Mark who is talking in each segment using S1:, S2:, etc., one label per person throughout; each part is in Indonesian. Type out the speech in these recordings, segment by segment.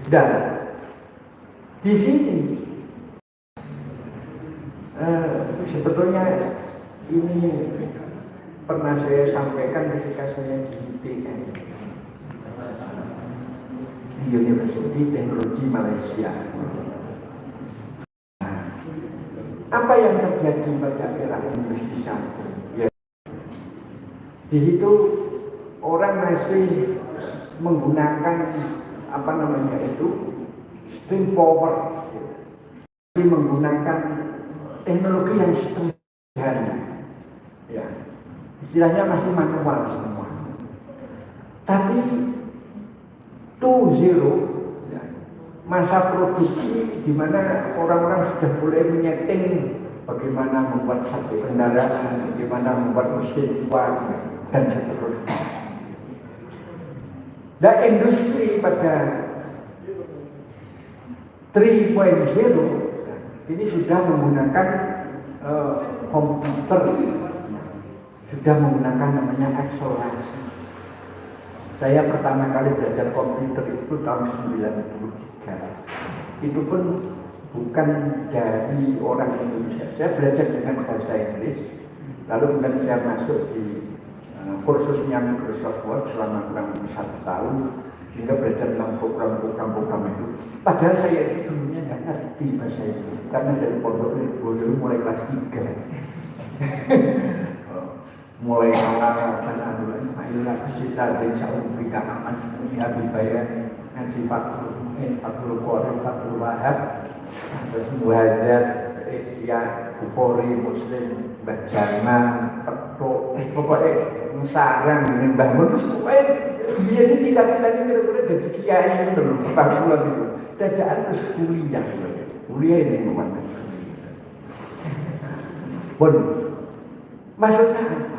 S1: Dan di sini sebetulnya ini pernah saya sampaikan ketika saya di UTM, di University Teknologi Malaysia. Nah, apa yang terjadi pada era industri 1? Ya, di situ orang masih menggunakan steam power, masih menggunakan teknologi yang sederhana, ya, istilahnya masih manual semua. Tapi 2.0, ya, masa produksi di mana orang-orang sudah mulai menyeting bagaimana membuat satu kendaraan, bagaimana membuat mesin uang dan seterusnya. Dan industri pada 3.0 ini sudah menggunakan komputer, sudah menggunakan namanya akselerasi. Saya pertama kali belajar komputer itu tahun 93. Itu pun bukan dari orang Indonesia. Saya belajar dengan bahasa Inggris, lalu kemudian saya masuk di kursusnya Microsoft Word selama kurang lebih 1 tahun, sehingga belajar tentang program itu. Padahal saya itu dulunya nggak ngerti bahasa itu, karena dari pondok dulu mulai kelas 3. Mulai awal ayolah kita jauh berikan aman semuanya dibayar ngaji 40 Qur'an 40 wahab terus muhadzab ya Bukhari Muslim bacana petuk pokoknya sarang dengan Mbah Mun terus pokoknya dia ini cita-cita ini kira-kira jadi kiai itu loh 40 itu dadaan terus kuliah ini memang pun maksudnya apa?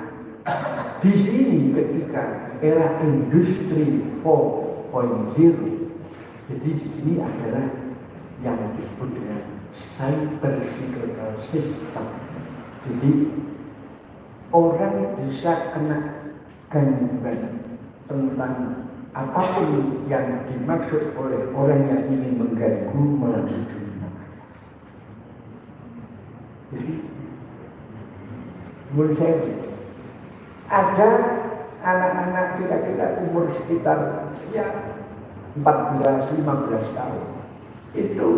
S1: Di sini ketika era industri 4.0, jadi di sini adalah yang disebut dengan cyber physical system. Jadi orang bisa kena gangguan tentang apapun yang dimaksud oleh orang yang ingin mengganggu melalui dunia. Jadi menurut saya ada anak-anak kira-kira umur sekitar 14-15 tahun itu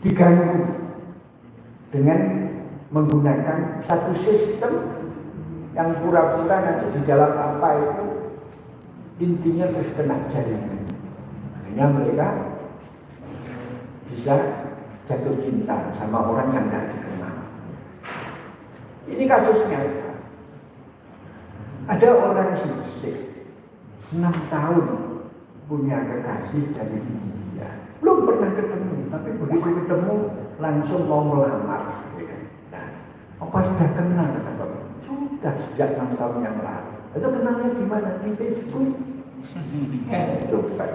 S1: diganggu dengan menggunakan satu sistem yang pura-pura nanti di dalam apa itu intinya terus kena jaringan. Akhirnya mereka bisa jatuh cinta sama orang yang tidak dikenal. Ini kasusnya. Ada orang sisik 6 tahun punya kekasih dari India, belum pernah ketemu, tapi begitu ketemu langsung mau melamar. Nah, apa sudah kenal? Sudah sejak 6 tahun yang lalu. Itu kenalnya di mana? Di Facebook. Itu kan.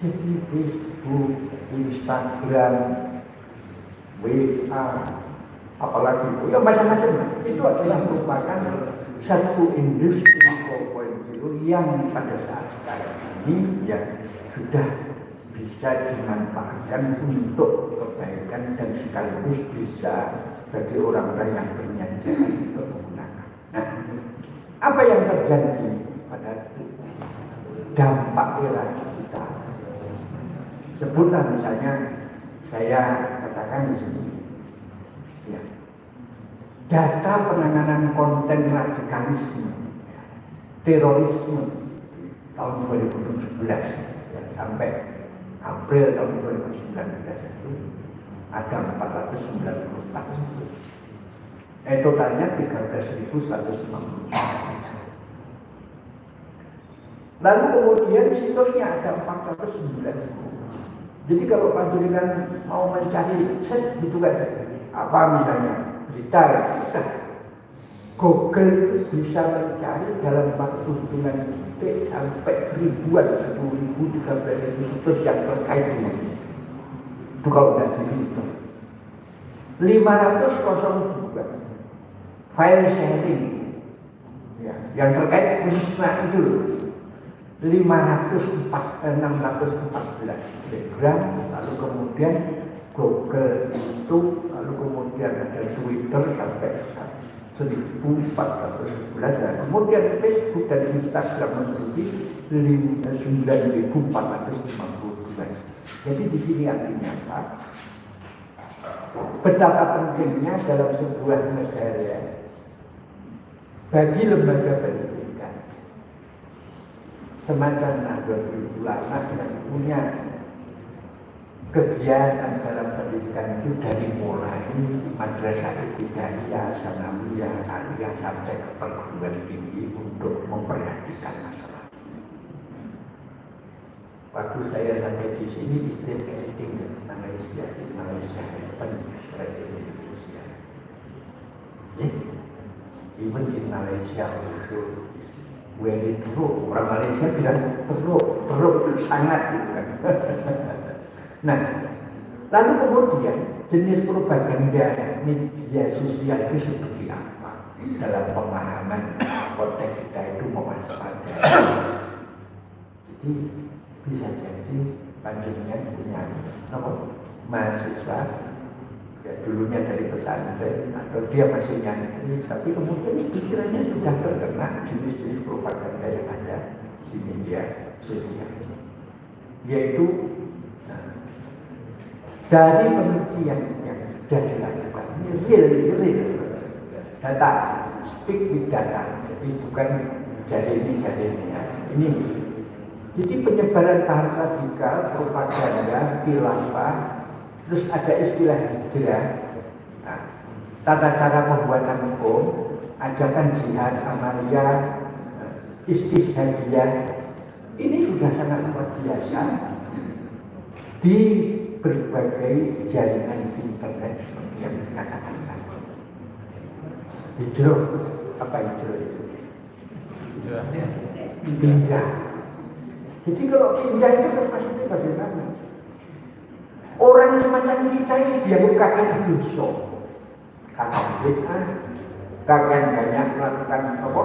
S1: Jadi Facebook, Instagram, WA, apalagi itu, ya macam-macam. Itu adalah merupakan satu industri 4.0 yang pada saat sekarang ini ya sudah bisa dimanfaatkan untuk kebaikan dan sekaligus bisa bagi orang-orang yang berniat untuk menggunakan. Nah, apa yang terjadi pada dampak era digital? Sebutlah misalnya saya katakan di sini, ya, data penanganan konten radikalisme, terorisme tahun 2017 ya, sampai April tahun 2019 itu ada 494 kasus. Totalnya 13.150. Lalu kemudian situsnya ada 409. Jadi kalau panjenengan mau mencari gitu kan, apa misalnya berita ya, Google itu bisa mencari dalam waktu hitungan detik sampai ribuan, 10.000, 13.000 situs yang terkait dengan itu kalau tidak dihitung. 502 file sharing ya, yang terkait khususnya itu. 614 Telegram, lalu kemudian Google itu, lalu kemudian ada Twitter sampai 1411, dan kemudian Facebook dan Instagram menjadi 9452. Jadi di sini artinya apa? Betapa pentingnya dalam sebuah negara bagi lembaga pendidikan semacam Nahdlatul Ulama yang punya kegiatan dalam pendidikan itu dari mulai madrasah ibtidaiyah, sanawiyah, aliyah sampai ke perguruan tinggi untuk memperhatikan masalah. Waktu saya sampai di sini, istri saya tinggal di Malaysia, pendidikan Indonesia. Even in Malaysia also very true. Orang Malaysia bilang teruk itu sangat gitu kan. Nah, lalu kemudian jenis propaganda media sosial itu seperti apa dalam pemahaman konteks kita itu mewaspadai. Jadi bisa jadi panjenengan punya mahasiswa ya dulunya dari pesantren atau dia masih nyantri, tapi kemudian pikirannya sudah terkena jenis-jenis propaganda yang ada di media sosial, yaitu dari penelitian yang sudah dilakukan, ini real data, speak with data, jadi bukan jadi ini ya. Ini jadi penyebaran paham radikal, propaganda, khilafah, terus ada istilah hijrah, tata cara pembuatan hukum, ajakan jihad, amalia, istishhadiyah, ini sudah sangat luar biasa di berbagai jaringan internet seperti yang dikatakan tadi. Hijrah, apa hijrah itu? Pindah. Jadi kalau pindah itu maksudnya bagaimana? Orang semacam kita ini dia bukan dosa, kakak bid'ah, kakak banyak melakukan apa?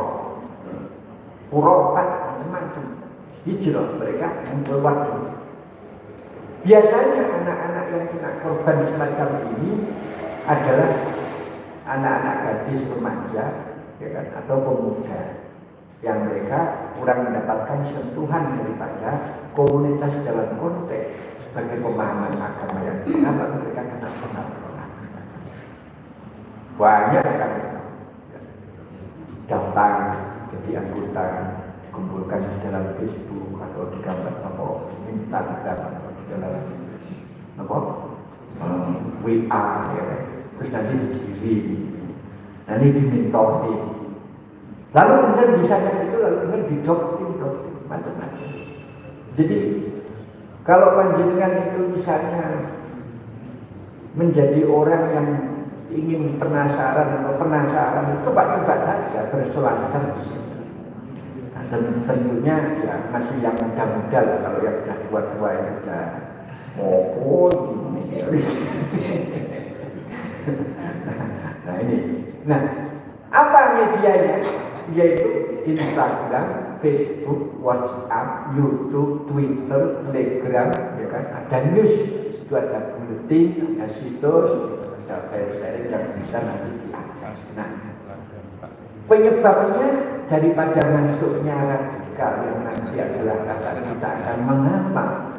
S1: Purofat macam-macam. Hijrah mereka membuat. Biasanya anak-anak yang kena korban semacam ini adalah anak-anak gadis remaja, ya kan, atau pemuda yang mereka kurang mendapatkan sentuhan daripada komunitas dalam konteks sebagai pemahaman agama yang benar, lalu mereka kena pengaruh. Banyak kan daftar jadi anggota, dikumpulkan di dalam Facebook atau di gambar atau Instagram atau di dalam WA, ya. Terus nanti dikirim, nanti dimintoin. Lalu kemudian bisa itu lalu kemudian didoktrin macam-macam. Jadi kalau panjenengan itu misalnya menjadi orang yang ingin penasaran itu coba saja berselancar di situ. Nah, tentunya ya masih yang muda-muda lah, kalau yang sudah tua-tua itu sudah nah ini. Nah, apa medianya? Yaitu Instagram, Facebook, WhatsApp, YouTube, Twitter, Telegram, ya kan? Ada news, itu ada bulletin, ada situs, ada file-file yang bisa nanti diakses. Nah, penyebabnya daripada masuknya radikal yang nanti adalah kata kita akan mengapa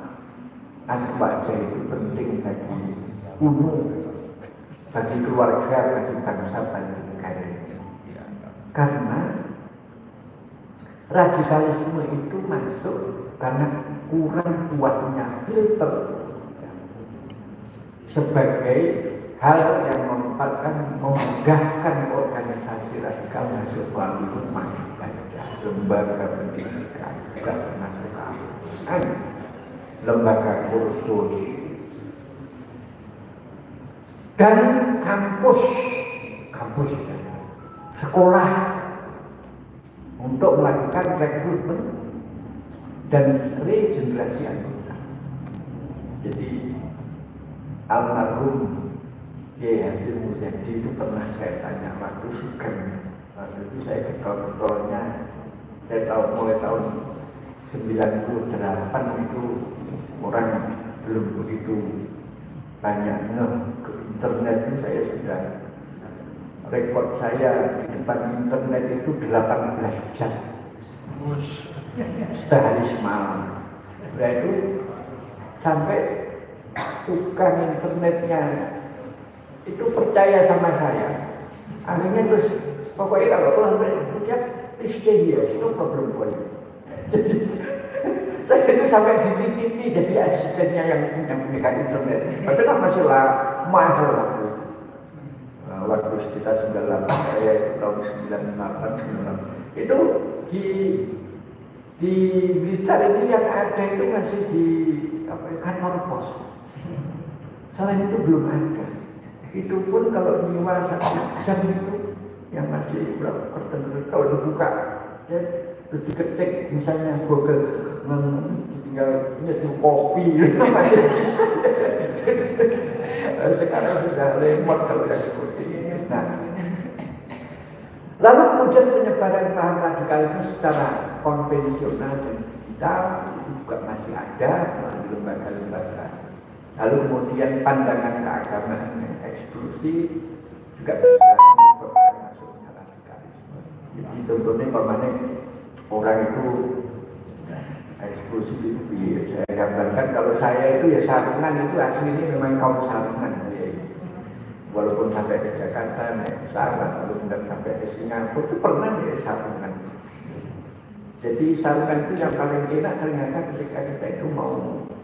S1: aswaja itu penting bagi umum, bagi keluarga, bagi bangsa, bagi negara. Karena radikalisme itu masuk karena kurang kuatnya filter sebagai hal yang memudahkan organisasi radikal masuk melalui rumah ibadah, lembaga pendidikan, juga termasuk lembaga kursus dan kampus sekolah untuk melakukan rekrutmen dan regenerasi anggota. Jadi almarhum Kiai Hasyim Muzadi itu pernah saya tanya waktu Sugeng, waktu itu saya getol-getolnya, saya tahu mulai tahun 98 itu orang belum begitu banyak ke internet itu. Saya sudah rekod saya di depan internet itu 18 jam sehari semalam. Nah itu sampai tukang internetnya itu percaya sama saya. Akhirnya terus pokoknya kalau pulang dia stay here, no problem for you. Jadi saya itu sampai di TV jadi asistennya yang memegang internet. Padahal masih mahal waktu itu. Waktu sekitar 98, saya itu tahun 98, 96. Itu di Blitar ini yang ada itu masih di kantor pos. Selain itu belum ada. Itu pun kalau nyewa 1 jam itu yang masih berapa persen kalau dibuka ya terus diketik misalnya Google tinggal nyeduh kopi sekarang sudah lemot kalau yang seperti ini. Nah, lalu kemudian penyebaran paham radikalisme secara konvensional dan digital itu juga masih ada melalui lembaga-lembaga. Lalu kemudian pandangan keagamaan yang eksklusif juga bisa menyebabkan masuknya radikalisme. Jadi contohnya kemana orang itu eksklusif itu saya gambarkan kalau saya itu ya sarungan itu aslinya memang kaum sarungan ya. Walaupun sampai ke Jakarta naik pesawat lalu kemudian sampai ke Singapura itu pernah ya sarungan. Jadi sarungan itu yang paling enak ternyata ketika kita itu mau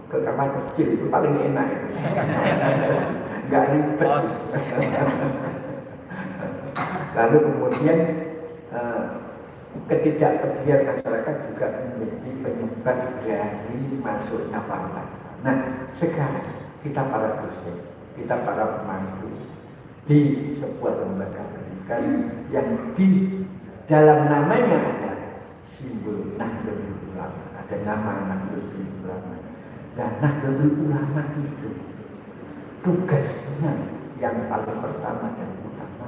S1: ke kamar kecil itu paling enak itu. Nggak ribet. Lalu kemudian ketidakpedulian masyarakat juga menjadi penyebab dari masuknya paham. Nah, sekarang kita para dosen, kita para pemangku di sebuah lembaga pendidikan yang di dalam namanya ada simbol Nahdlatul Ulama, ada nama Nahdlatul Ulama. Dan Nahdlatul Ulama itu tugasnya yang paling pertama dan utama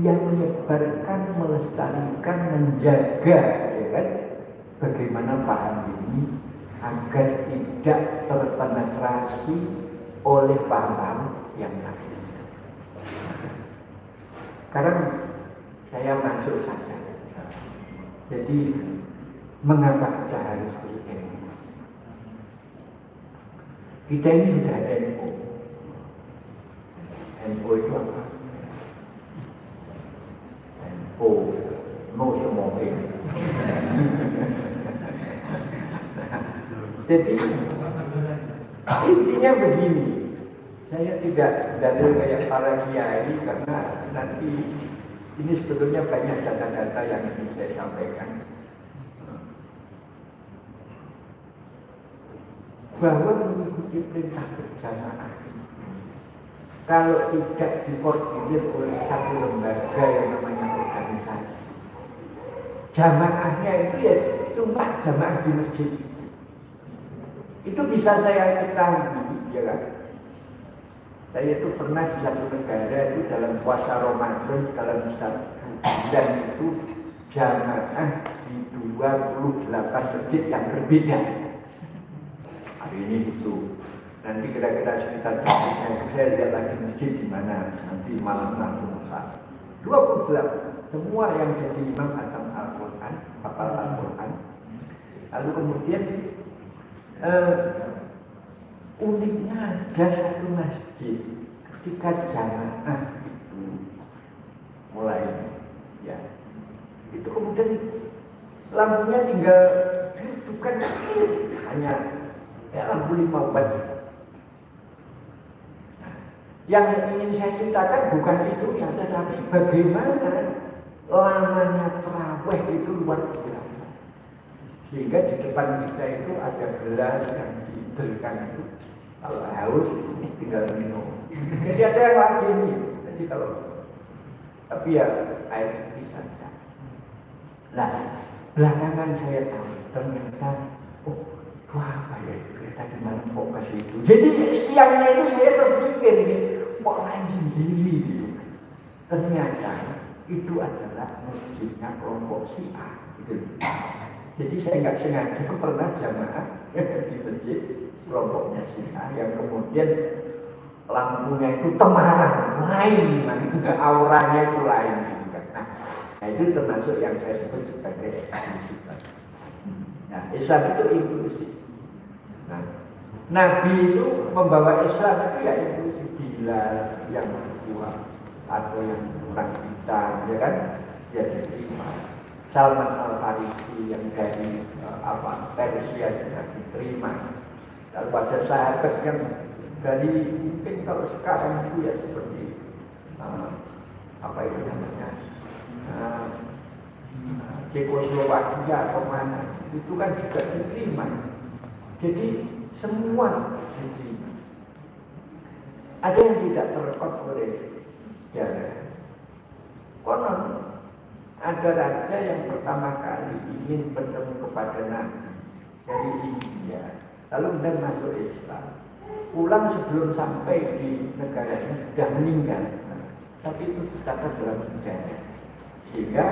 S1: yang menyebarkan, melestarikan, menjaga ya kan, bagaimana paham ini agar tidak terpenetrasi oleh paham yang lain. Sekarang saya masuk saja. Jadi mengapa kita harus berilmu? Kita ini sudah NU. NU itu apa? NU, no smoking. Jadi intinya begini. Saya tidak dalil kayak para kiai karena nanti ini sebetulnya banyak data-data yang ingin saya sampaikan. Bahwa mengikuti perintah berjamaah kalau tidak dikoordinir oleh satu lembaga yang namanya organisasi, jamaahnya itu ya cuma jamaah di masjid. Itu bisa saya ketahui, ya kan? Saya itu pernah di satu negara itu dalam puasa Ramadan dalam satu bulan itu jamaah di 28 masjid yang berbeda. Hari ini itu, nanti kira-kira sekitar jam saya lihat lagi masjid di mana nanti malam langsung Musa. 28 semua yang jadi imam atas Al-Quran, hafal Al-Quran. Lalu kemudian uniknya ada satu masjid ketika jamaah itu mulai ya itu kemudian lampunya tinggal bukan hanya ya lampu 5 watt. Yang ingin saya ceritakan bukan itu ya, tetapi bagaimana lamanya tarawih itu luar biasa. Sehingga di depan kita itu ada gelas yang diberikan itu. Kalau haus, tinggal minum. Jadi ada yang lagi ini. Jadi kalau, tapi ya air putih saja. Nah, belakangan saya tahu ternyata, oh, apa ya kita di mana kok ke situ. Jadi siangnya itu saya terpikir ini, kok lain sendiri gitu. Ternyata itu adalah masjidnya kelompok Syiah. Gitu. Jadi saya nggak sengaja pernah jamaah di masjid kelompoknya Syiah yang kemudian lampunya itu temaram, lain, auranya itu lain. Nah itu termasuk yang saya sebut sebagai eksklusif. Nah Islam itu inklusif. Nah, Nabi itu membawa Islam itu ya inklusif, Bilal yang berbuah atau yang orang hitam, ya kan? Ya diterima. Salman Al-Farisi yang dari Persia juga diterima. Lalu pada sahabat yang dari mungkin kalau sekarang itu ya seperti apa itu namanya Cekoslowakia atau mana itu kan juga diterima. Jadi semua diterima. Ada yang tidak terrekod oleh sejarah. Konon ada raja yang pertama kali ingin bertemu kepada Nabi dari India, lalu kemudian masuk Islam. Pulang sebelum sampai di negaranya sudah meninggal, tapi itu tercatat dalam sejarah. Sehingga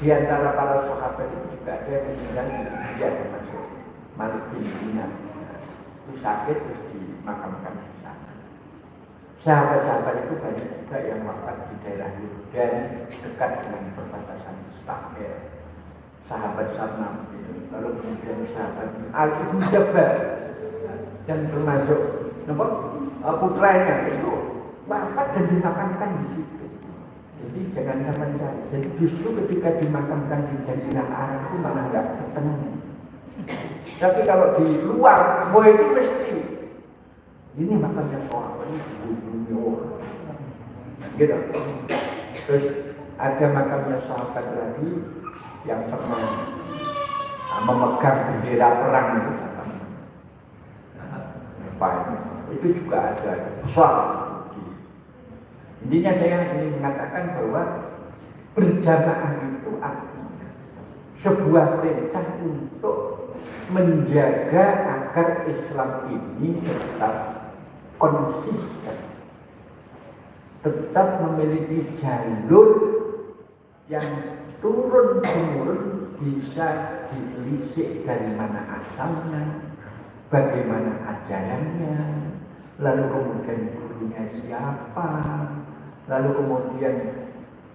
S1: di antara para sahabat itu juga ada yang meninggal di India, termasuk Malik bin Dinar. Itu sakit terus dimakamkan di sana. Sahabat-sahabat itu banyak juga yang wafat di daerah Yordan dekat dengan perbatasan Israel. Sahabat Salman itu, lalu kemudian sahabat Ali bin Jabal dan termasuk putranya itu wafat dan dimakamkan di situ. Jadi jangan sampai cari. Jadi justru ketika dimakamkan di Jazirah Arab itu malah nggak ketemu. Tapi kalau di luar, semua itu mesti ini makamnya sahabat ini dibunuh. Gitu. Terus ada makamnya sahabat lagi yang pernah memegang bendera perang itu itu juga ada soal. Intinya saya ingin mengatakan bahwa berjamaah itu artinya sebuah perintah untuk menjaga agar Islam ini tetap konsisten, tetap memiliki jalur yang turun-temurun bisa ditelisik dari mana asalnya, bagaimana ajarannya, lalu kemudian gurunya siapa, lalu kemudian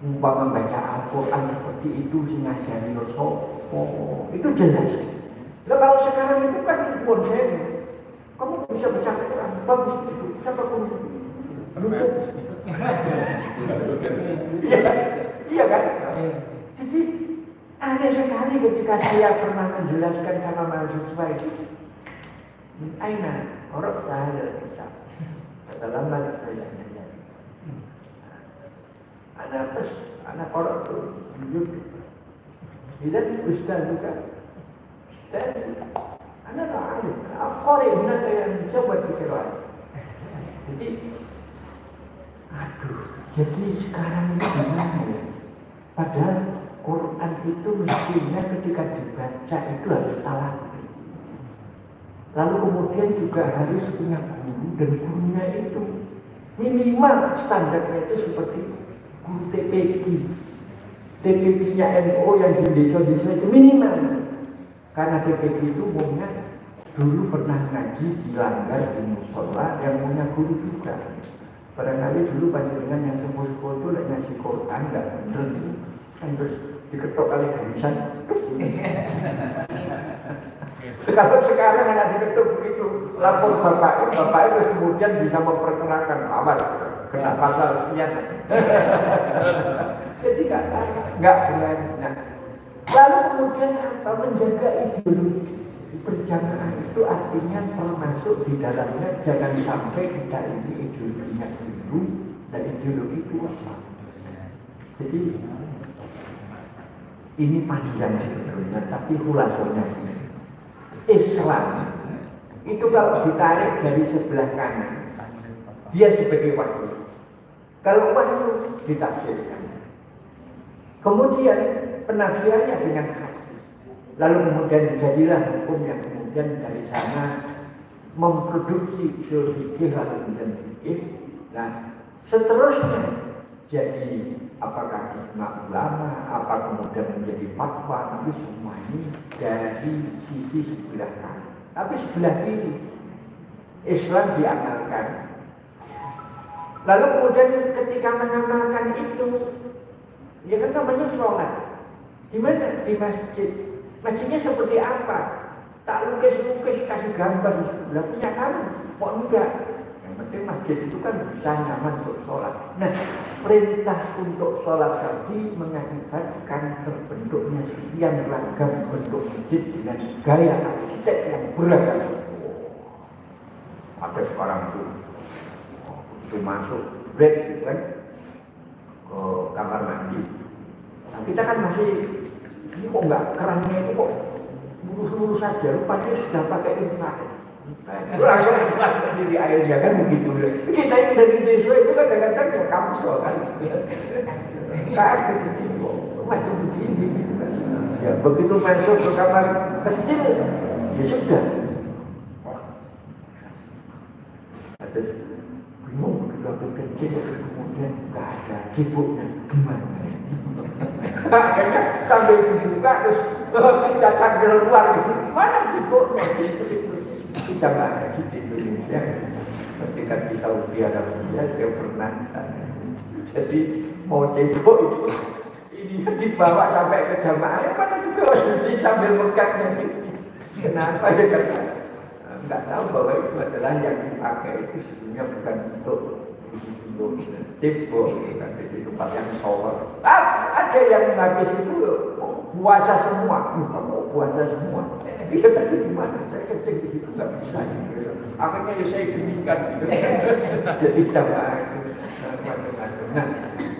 S1: umpama membaca Al-Quran seperti itu sing ngajari sopo, itu jelas. Nah, kalau sekarang itu kan konsep, kamu bisa baca Al-Quran, bagus itu, siapa pun iya kan? Jadi aneh sekali ketika saya pernah menjelaskan sama mahasiswa itu. Aina, orang saya bisa. Kata lama saya nanya. Anak orang itu jujur. Tidak ustaz juga. Ustaz, anak alim. Apa yang saya coba dikira. Jadi, jadi sekarang ini gimana ya? Padahal Quran itu mestinya ketika dibaca itu harus salah. Lalu kemudian juga harus punya guru, dan gurunya itu minimal standarnya itu seperti guru TPQ. TPQ-nya NU yang di desa-desa itu minimal. Karena TPQ itu umumnya dulu pernah ngaji di langgar di musola yang punya guru juga. Barangkali dulu panjenengan yang sepuh-sepuh itu lagi ngaji Quran nggak bener itu, kan terus diketok kali garisan. Kalau sekarang anak diketuk begitu, lapor bapak itu kemudian bisa memperkenalkan awal kena pasal sekian. Jadi nggak berani. Nah, lalu kemudian apa menjaga ideologi berjamaah itu artinya termasuk di dalamnya jangan sampai kita ini ideologinya dulu dan ideologi itu apa. Jadi ini panjang sebetulnya, tapi khulasonya Islam itu kalau ditarik dari sebelah kanan, dia sebagai wahyu. Kalau wahyu ditafsirkan, kemudian penafsirannya dengan hadis, lalu kemudian jadilah hukum yang kemudian dari sana memproduksi fikih lalu kemudian fikih. Nah, seterusnya jadi apakah ijma ulama, apa kemudian menjadi fatwa, tapi semua ini dari sisi sebelah kanan. Tapi sebelah kiri, Islam diamalkan. Lalu kemudian ketika mengamalkan itu, ya kan namanya sholat. Di mana? Di masjid. Masjidnya seperti apa? Tak lukis-lukis, kasih gambar di sebelah punya kamu. Kok enggak? Yang penting masjid itu kan bisa nyaman untuk sholat. Nah, perintah untuk sholat tadi mengakibatkan terbentuknya sekian ragam bentuk masjid dengan gaya arsitek yang beragam. Ada sekarang itu masuk break gitu kan ke kamar mandi. Nah, kita kan masih ini kok enggak kerannya itu kok lurus-lurus saja, rupanya sudah pakai infrared. Itu langsung di airnya kan begitu. Kita ini dari desa itu kan kadang-kadang ya kamsel kan. Kayak begitu, macam begini. Ya begitu masuk ke kamar kecil, ya sudah. Ada bingung begitu aku kecil, kemudian nggak ada cibuknya gimana? Akhirnya sambil dibuka terus datang ke luar gitu. Mana cibuknya? Kita nggak ada di Indonesia. Ketika di Saudi Arabia saya pernah jadi mau cebok itu ini dibawa sampai ke jamaah mana juga harus sambil megangnya gitu. Kenapa ya karena nggak tahu bahwa itu adalah yang dipakai itu sebenarnya bukan untuk cebok, bukan di tempat yang shower. Ada yang habis itu puasa semua, mau puasa semua. Iya tadi gimana? Saya kencing di situ nggak bisa. Akhirnya ya saya ginikan gitu. Jadi jamaah itu macam-macam. Nah,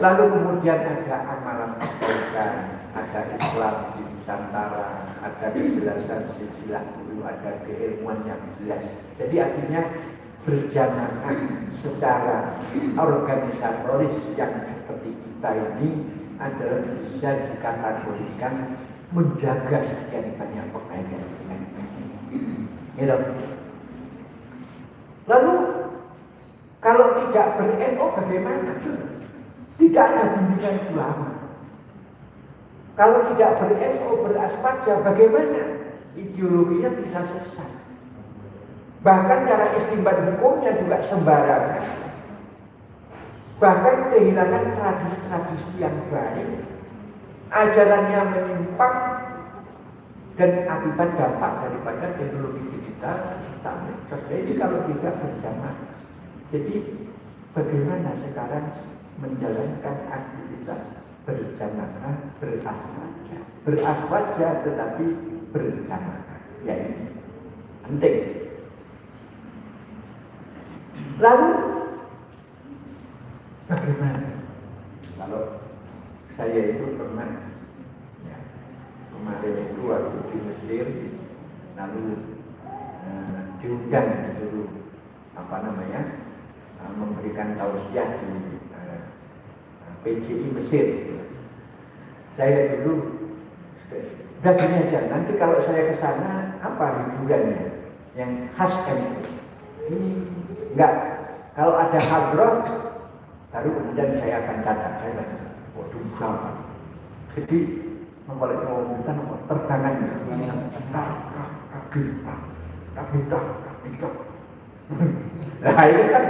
S1: lalu kemudian ada amalan kebaikan, ada Islam di Nusantara, ada kejelasan silsilah dulu, ada keilmuan yang jelas. Jadi artinya berjamaah secara organisatoris yang seperti kita ini adalah bisa dikategorikan menjaga sekian banyak kebaikan. Gitu. Lalu kalau tidak ber-NU bagaimana? Tidak ada bimbingan ulama. Kalau tidak ber-NU beraspaja bagaimana? Ideologinya bisa sesat. Bahkan cara istimbat hukumnya juga sembarangan. Bahkan kehilangan tradisi-tradisi yang baik. Ajarannya menyimpang dan akibat dampak daripada teknologi digital terjadi kalau tidak berjamaah. Jadi bagaimana sekarang menjalankan aktivitas berjamaah beraswaja tetapi berjamaah, ya ini penting. Lalu bagaimana kalau saya itu pernah ya, kemarin itu waktu di Mesir, lalu diundang disuruh memberikan tausiah di PJI Mesir. Saya dulu sudah gini aja, nanti kalau saya ke sana apa hiburannya yang khas NU? Ini enggak. Kalau ada hadroh baru kemudian saya akan datang. Saya datang. Waduh, sama. Jadi kalau kita tertangan kabita. Nah itu kan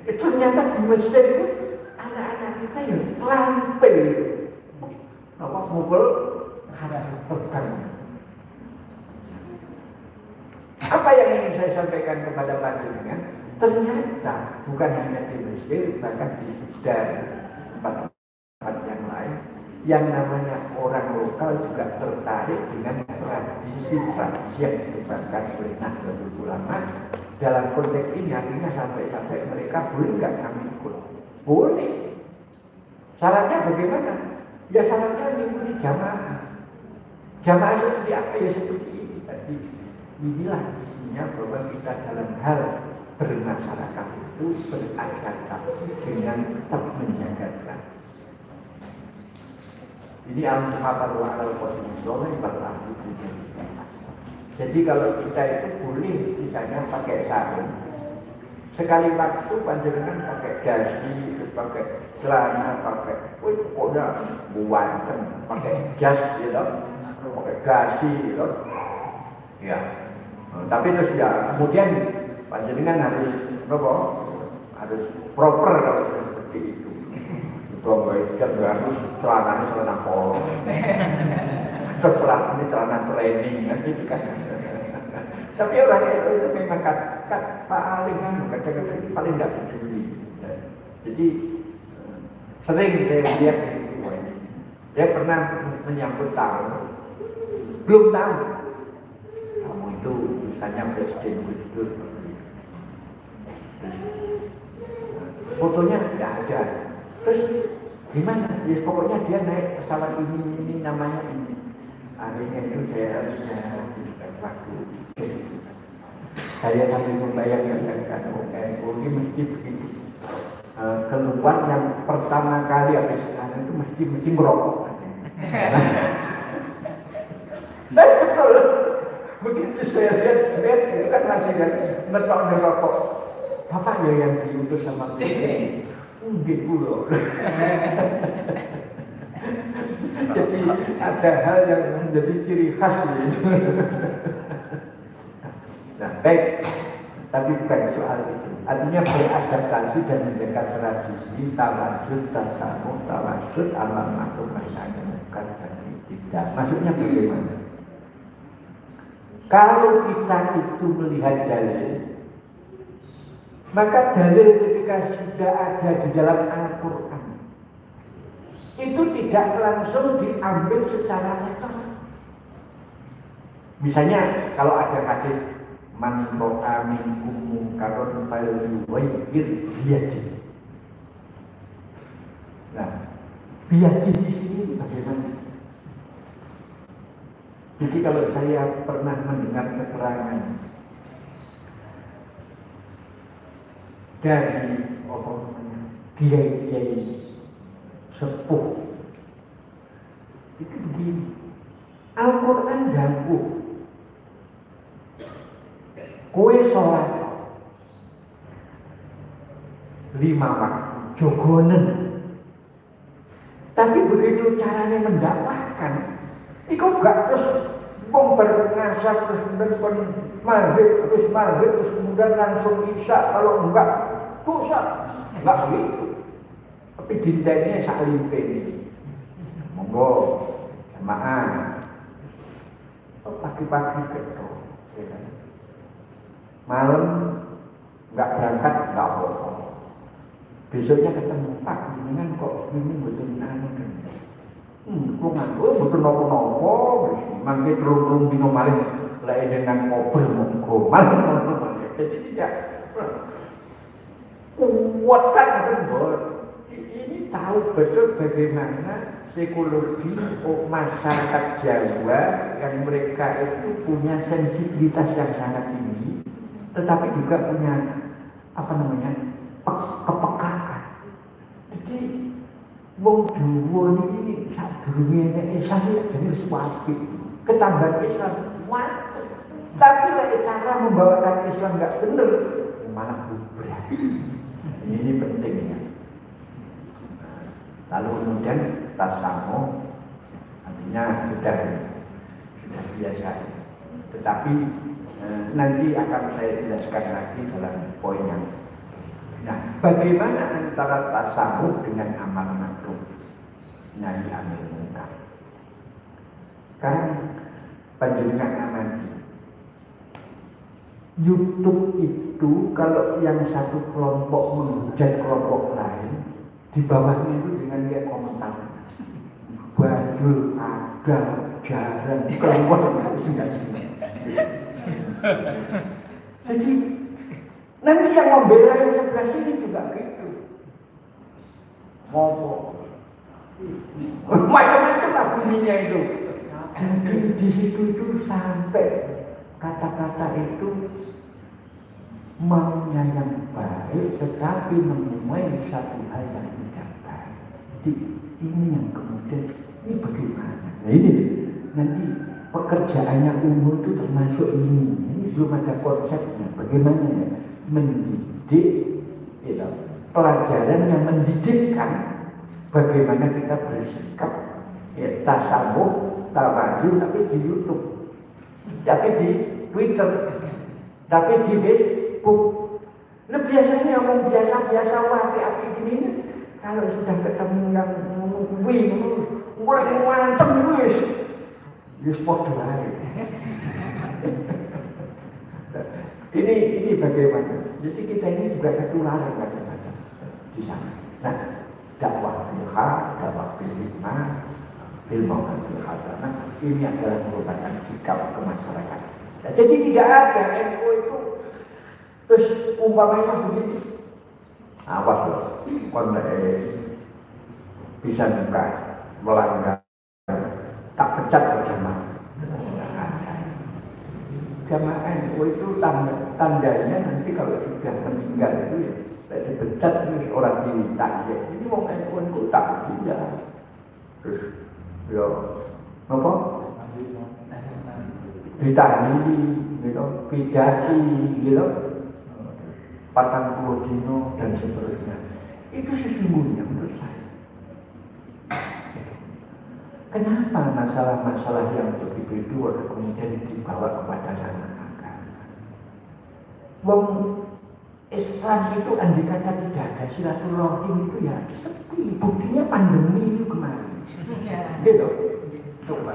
S1: ternyata di Mesir itu anak-anak kita yang terampil itu. Mukul ada tertangan. Apa yang ingin saya sampaikan kepada panjenengan? Ternyata bukan hanya di Mesir, bahkan di Sudan, tempat-tempat yang lain, yang namanya orang lokal juga tertarik dengan tradisi-tradisi yang dikembangkan oleh Nahdlatul Ulama. Dalam konteks ini artinya sampai-sampai mereka boleh nggak kami ikut? Boleh. Syaratnya bagaimana? Ya syaratnya mengikuti jamaah. Jamaah seperti apa? Ya seperti ini tadi. Inilah isinya bahwa kita dalam hal bermasyarakat itu beradaptasi dengan tetap menjaga tradisi. Ini al-muhafadah al-qasim soleh berarti jadi kalau kita itu boleh misalnya pakai sarung, Sekali waktu panjenengan pakai dasi, pakai celana, pakai, pokoknya buanten, pakai jas, gitu, pakai dasi, gitu. Ya. Tapi terus ya, kemudian panjenengan harus proper kalau seperti itu. Itu harus celananya celana polo. Setelah ini celana training kan gitu kan. Tapi orang itu memang kadang-kadang paling tidak peduli. Jadi sering saya lihat dia pernah menyambut tamu, belum tahu kamu itu misalnya presiden Gus. Fotonya tidak ada. Terus gimana? Ya, pokoknya dia naik pesawat ini namanya ini. Akhirnya itu saya harusnya waktu saya sambil membayangkan ini mesti begitu. Keluar yang pertama kali habis itu mesti ngerokok. Dan betul. Begitu saya lihat itu kan masih kan ngerokok. Bapak ya yang diutus sama presiden. Mungkin pula. Jadi ada hal yang menjadi ciri khas gitu. Nah, baik, tapi bukan soal itu. Artinya beradaptasi dan menjaga tradisi, tawadud, tasamuh, tawadud, amal ma'ruf nahi munkar dan tidak. Maksudnya bagaimana? Kalau kita itu melihat dalil, maka dalil ketika sudah ada di dalam Al-Quran itu tidak langsung diambil secara netral. Misalnya kalau ada hadis man ro'a minkum munkaron falyughayyir biyadihi. Nah, biyadihi di sini bagaimana? Jadi kalau saya pernah mendengar keterangan dari kiai-kiai sepuh itu begini, Al-Quran dawuh kowe sholat 5 waktu jogonen, tapi begitu caranya mendapatkan itu gak terus berngasah terus maghrib terus kemudian langsung isya, kalau enggak dosa, enggak begitu. Tapi dintainya saklimpe ini monggo jamaah pagi-pagi betul ya kan? Malam enggak berangkat enggak apa-apa, besoknya ketemu Pak dengan kok ini betul anu kan kok nganggo betul nopo-nopo mangke terus dino malih lek dengan ngobrol monggo malih jadi tidak kuatkan betul. Ini tahu betul bagaimana psikologi masyarakat Jawa yang mereka itu punya sensitivitas yang sangat tinggi, tetapi juga punya kepekaan. Jadi wong Jawa ini sadurunge Islam jadi suapik, ketambahan Islam kuat. Tapi lek cara membawakan Islam enggak benar, malah bubrah. Ini pentingnya. Lalu kemudian tasamuh, artinya sudah biasa. Tetapi nanti akan saya jelaskan lagi dalam poin yang. Nah, bagaimana antara tasamuh dengan amal ma'ruf nahi anil munkar? Sekarang panjenengan amati. YouTube itu kalau yang satu kelompok menghujat kelompok lain, di bawahnya itu dengan kayak komentar badul, agal, jarang, keluar enggak sih. Jadi nanti yang membela yang sebelah sini juga gitu. Ngomong macam-macam lah bunyinya itu. Jadi di situ itu sampai kata-kata itu maunya yang baik tetapi menuai satu hal yang tidak baik. Jadi ini yang kemudian ini bagaimana? Nah ini nanti pekerjaannya umum itu termasuk ini belum ada konsepnya. Bagaimana ya? Mendidik didik, gitu. Pelajaran yang mendidikkan bagaimana kita bersikap, ya, tasawuf, tawadhu, tapi di YouTube, tapi di Twitter, tapi di Facebook. Nah, biasanya ngomong biasa-biasa api-api gini, kalau sudah ketemu yang mulai ngantem wis. Wis padha ae. Ini bagaimana? Jadi kita ini juga ketularan macam-macam di sana. Nah, dakwah bilha, dakwah bil hikmah, bil mau'izah bil hasanah, ini adalah merupakan sikap ke masyarakat. Nah, jadi tidak ada NU itu terus umpamanya begitu. Awas loh, kon bisa buka melanggar, tak pecat bersama. Jamaah NU itu tandanya nanti kalau sudah meninggal itu ya tidak dipecat ini orang militan ya. Ini mau NU tak tidak. Terus ya apa? Ditahili, gitu, pidati, gitu, 40 dino dan seterusnya. Itu sesungguhnya menurut saya. Kenapa masalah-masalah yang begitu itu kemudian dibawa kepada ranah agama? Wong Islam itu andai kata tidak ada silaturahim itu ya sepi. Buktinya pandemi itu kemarin. Gitu. Coba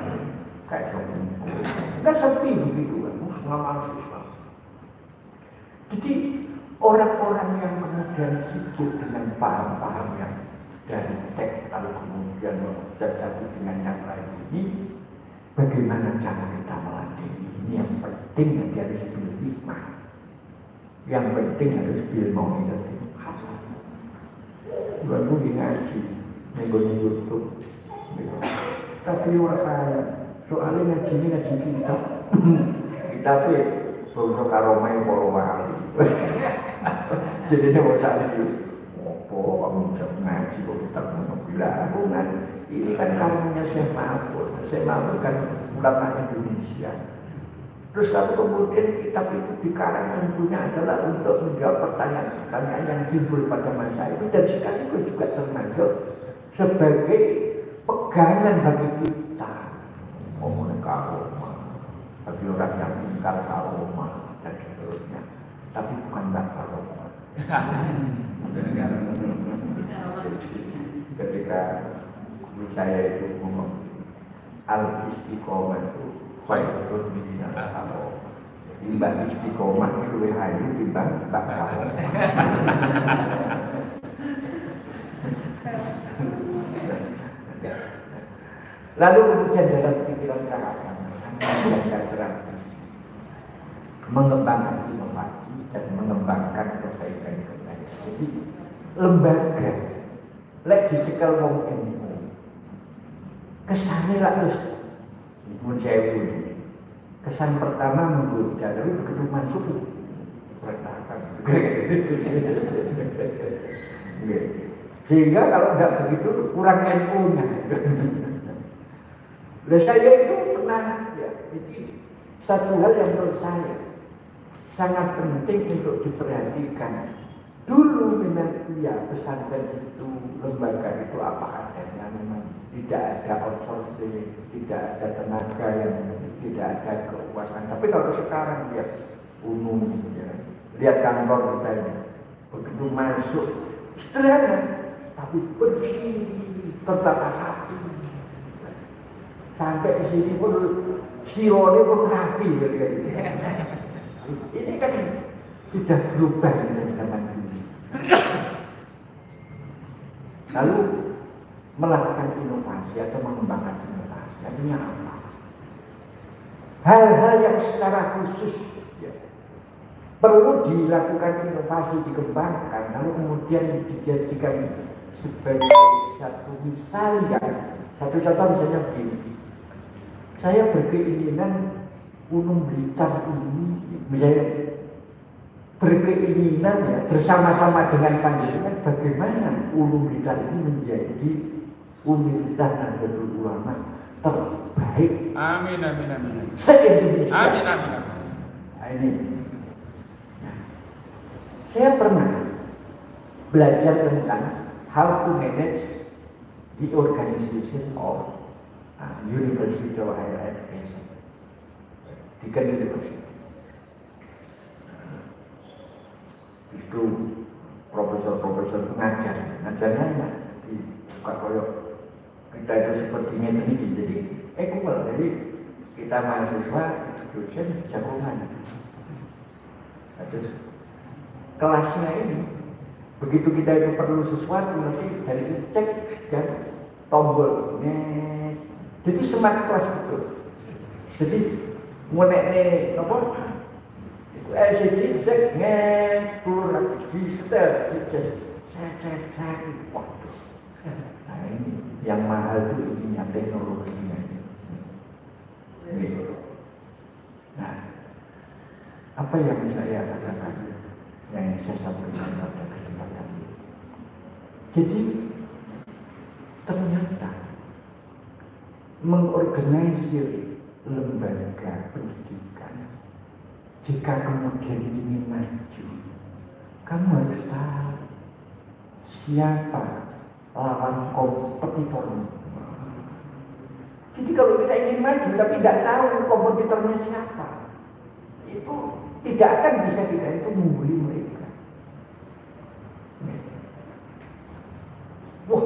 S1: kayak nggak sepi begitu kan? Ngamal Islam. Jadi orang-orang yang kemudian sibuk dengan paham-paham yang dari teks lalu kemudian menjadi dengan yang lain ini, bagaimana cara kita melatih ini? Yang penting yang harus bil hikmah, yang penting harus bil mau'izah bil hasanah. Baru ngaji, nengok YouTube, gitu. Tapi saya soalnya ngaji kita, tapi bangsa karomai poro wali. Jadi saya mau cari kamu ngaji kok kita bilang ini kan kamunya Syekh Mahfud kan ulama Indonesia. Terus lalu kemudian kitab itu dikarang tentunya adalah untuk menjawab pertanyaan-pertanyaan yang timbul pada masa itu dan sekaligus juga termasuk sebagai pegangan bagi kita ngomongin karomah bagi orang yang ingkar karomah dan seterusnya, tapi bukan bak karomah. Ketika saya itu ngomong al-istiqomah itu khairun min al-karomah. Timbang istiqomah itu lebih hayu timbang bak karomah. Lalu kemudian dalam pikiran keagamaan mengembangkan inovasi dan mengembangkan kebaikan-kebaikan. Jadi lembaga legisikal mungkin kesannya lah terus menjauh. Kesan pertama menggoda, tapi begitu masuk berantakan. Sehingga kalau tidak begitu kurang NU-nya. Saya itu pernah ya, jadi satu hal yang menurut saya sangat penting untuk diperhatikan. Dulu memang ya pesantren itu, lembaga itu apa adanya, memang tidak ada outsourcing, tidak ada tenaga yang tidak ada keuangan. Tapi kalau sekarang ya umum ya, lihat kantor kita ini, begitu masuk sederhana, tapi bersih, tertata rapi. Sampai di sini pun sirone pun rapi gitu. Ini kan sudah berubah dengan zaman ini. Lalu melakukan inovasi atau mengembangkan inovasi, artinya apa? Hal-hal yang secara khusus ya, perlu dilakukan inovasi, dikembangkan, lalu kemudian dijadikan sebagai satu misal yang satu contoh misalnya begini. Saya berkeinginan Gunung Blitar ini misalnya berkeinginan ya bersama-sama dengan panjenengan bagaimana Gunung Blitar ini menjadi Universitas Nahdlatul Ulama terbaik.
S2: Amin amin amin.
S1: Se-Indonesia.
S2: Amin amin amin.
S1: Nah, ini. Saya pernah belajar tentang how to manage the organization of University of Higher Education, Deakin University. Itu profesor-profesor ngajarnya enak, buka koyok kita itu sepertinya ini jadi equal, jadi kita mahasiswa dosen jagongan. Terus kelasnya ini begitu kita itu perlu sesuatu nanti dari itu cek dan tombol jadi smart kelas betul. Jadi mulai nih apa LCD cek keluar di setel cek waktu. Nah ini yang mahal itu isinya teknologinya. Nah, apa yang saya katakan, yang saya sampaikan pada kesempatan ini. Jadi ternyata mengorganisir lembaga pendidikan, jika kemudian ingin maju, kamu harus tahu siapa lawan kompetitormu. Jadi kalau kita ingin maju tapi tidak tahu kompetitornya siapa, itu tidak akan bisa kita itu mengungguli mereka. Wah,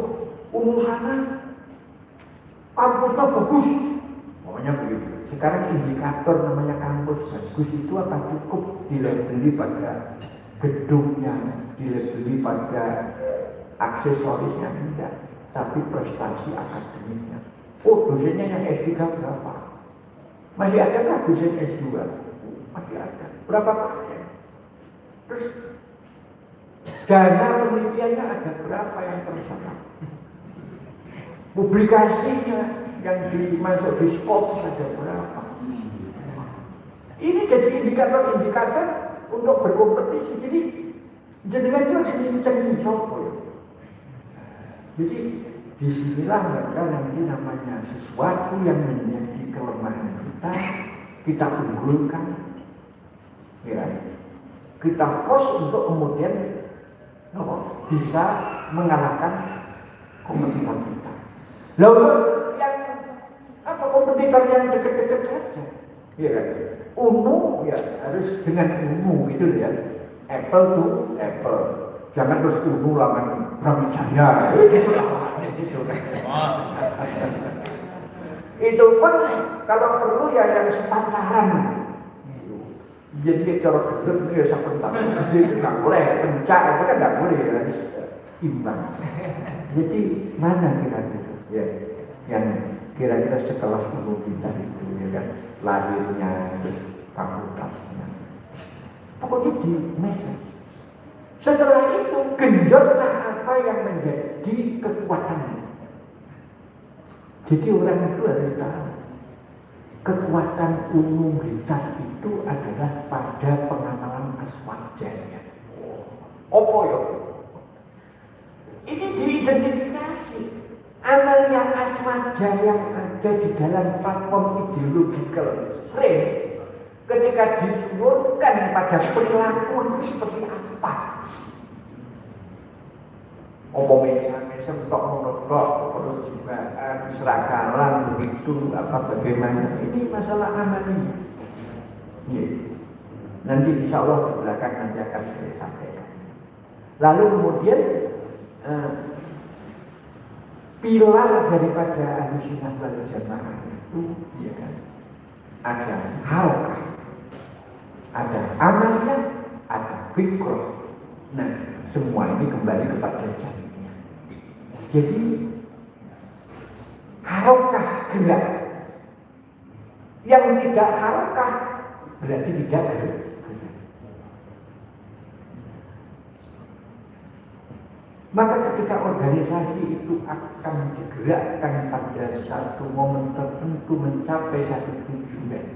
S1: sana kampusnya bagus, pokoknya begitu. Sekarang indikator namanya kampus bagus itu apa cukup dilabeli pada gedungnya, dilabeli pada aksesorisnya, tidak, tapi prestasi akademiknya. Oh, dosennya yang S3 berapa? Masih ada nggak dosen S2? Masih ada. Berapa persen? Terus dana penelitiannya ada berapa yang terserap? Publikasinya yang dimasuk di skop ada berapa? Ini jadi indikator-indikator untuk berkompetisi. Jadi jenengan itu harus dicari sopo. Jadi disinilah maka nanti namanya sesuatu yang menjadi kelemahan kita unggulkan, ya, kita push untuk kemudian bisa mengalahkan kompetitor kita. Lalu yang kompetitor yang dekat-dekat saja, ya, ungu ya harus dengan ungu gitu ya, apple to apple, jangan terus ungu lawan Brawijaya. Itu pun kalau perlu ya yang sepantaran. Jadi cara gedung ya sepantaran. Jadi nggak boleh pencak itu kan nggak boleh, harus imbang. Jadi mana kira-kira ya yang kira-kira sekelas kita itu ya kan lahirnya fakultasnya. Pokoknya di message. Setelah itu genjotlah apa yang menjadi kekuatannya. Jadi orang itu harus tahu kekuatan umumilitas itu adalah pada pengamalan aswajarnya. Apa ya? Ini diidentifikasi amalnya aswajar yang ada di dalam platform ideological frame ketika disuruhkan pada perilaku itu seperti apa? Omongnya semtok menodok terus juga serakalan begitu apa bagaimana ini masalah amalnya. Ya. Nanti insya Allah di belakang nanti akan saya sampaikan. Lalu kemudian pilar daripada Ahlussunnah wal Jamaah itu ya kan ada harokah, ada amalnya, ada fikroh. Nah semua ini kembali kepada jadinya. Jadi harokah gerak, yang tidak harokah berarti tidak ada. Maka ketika organisasi itu akan digerakkan pada satu momen tertentu mencapai satu tujuan,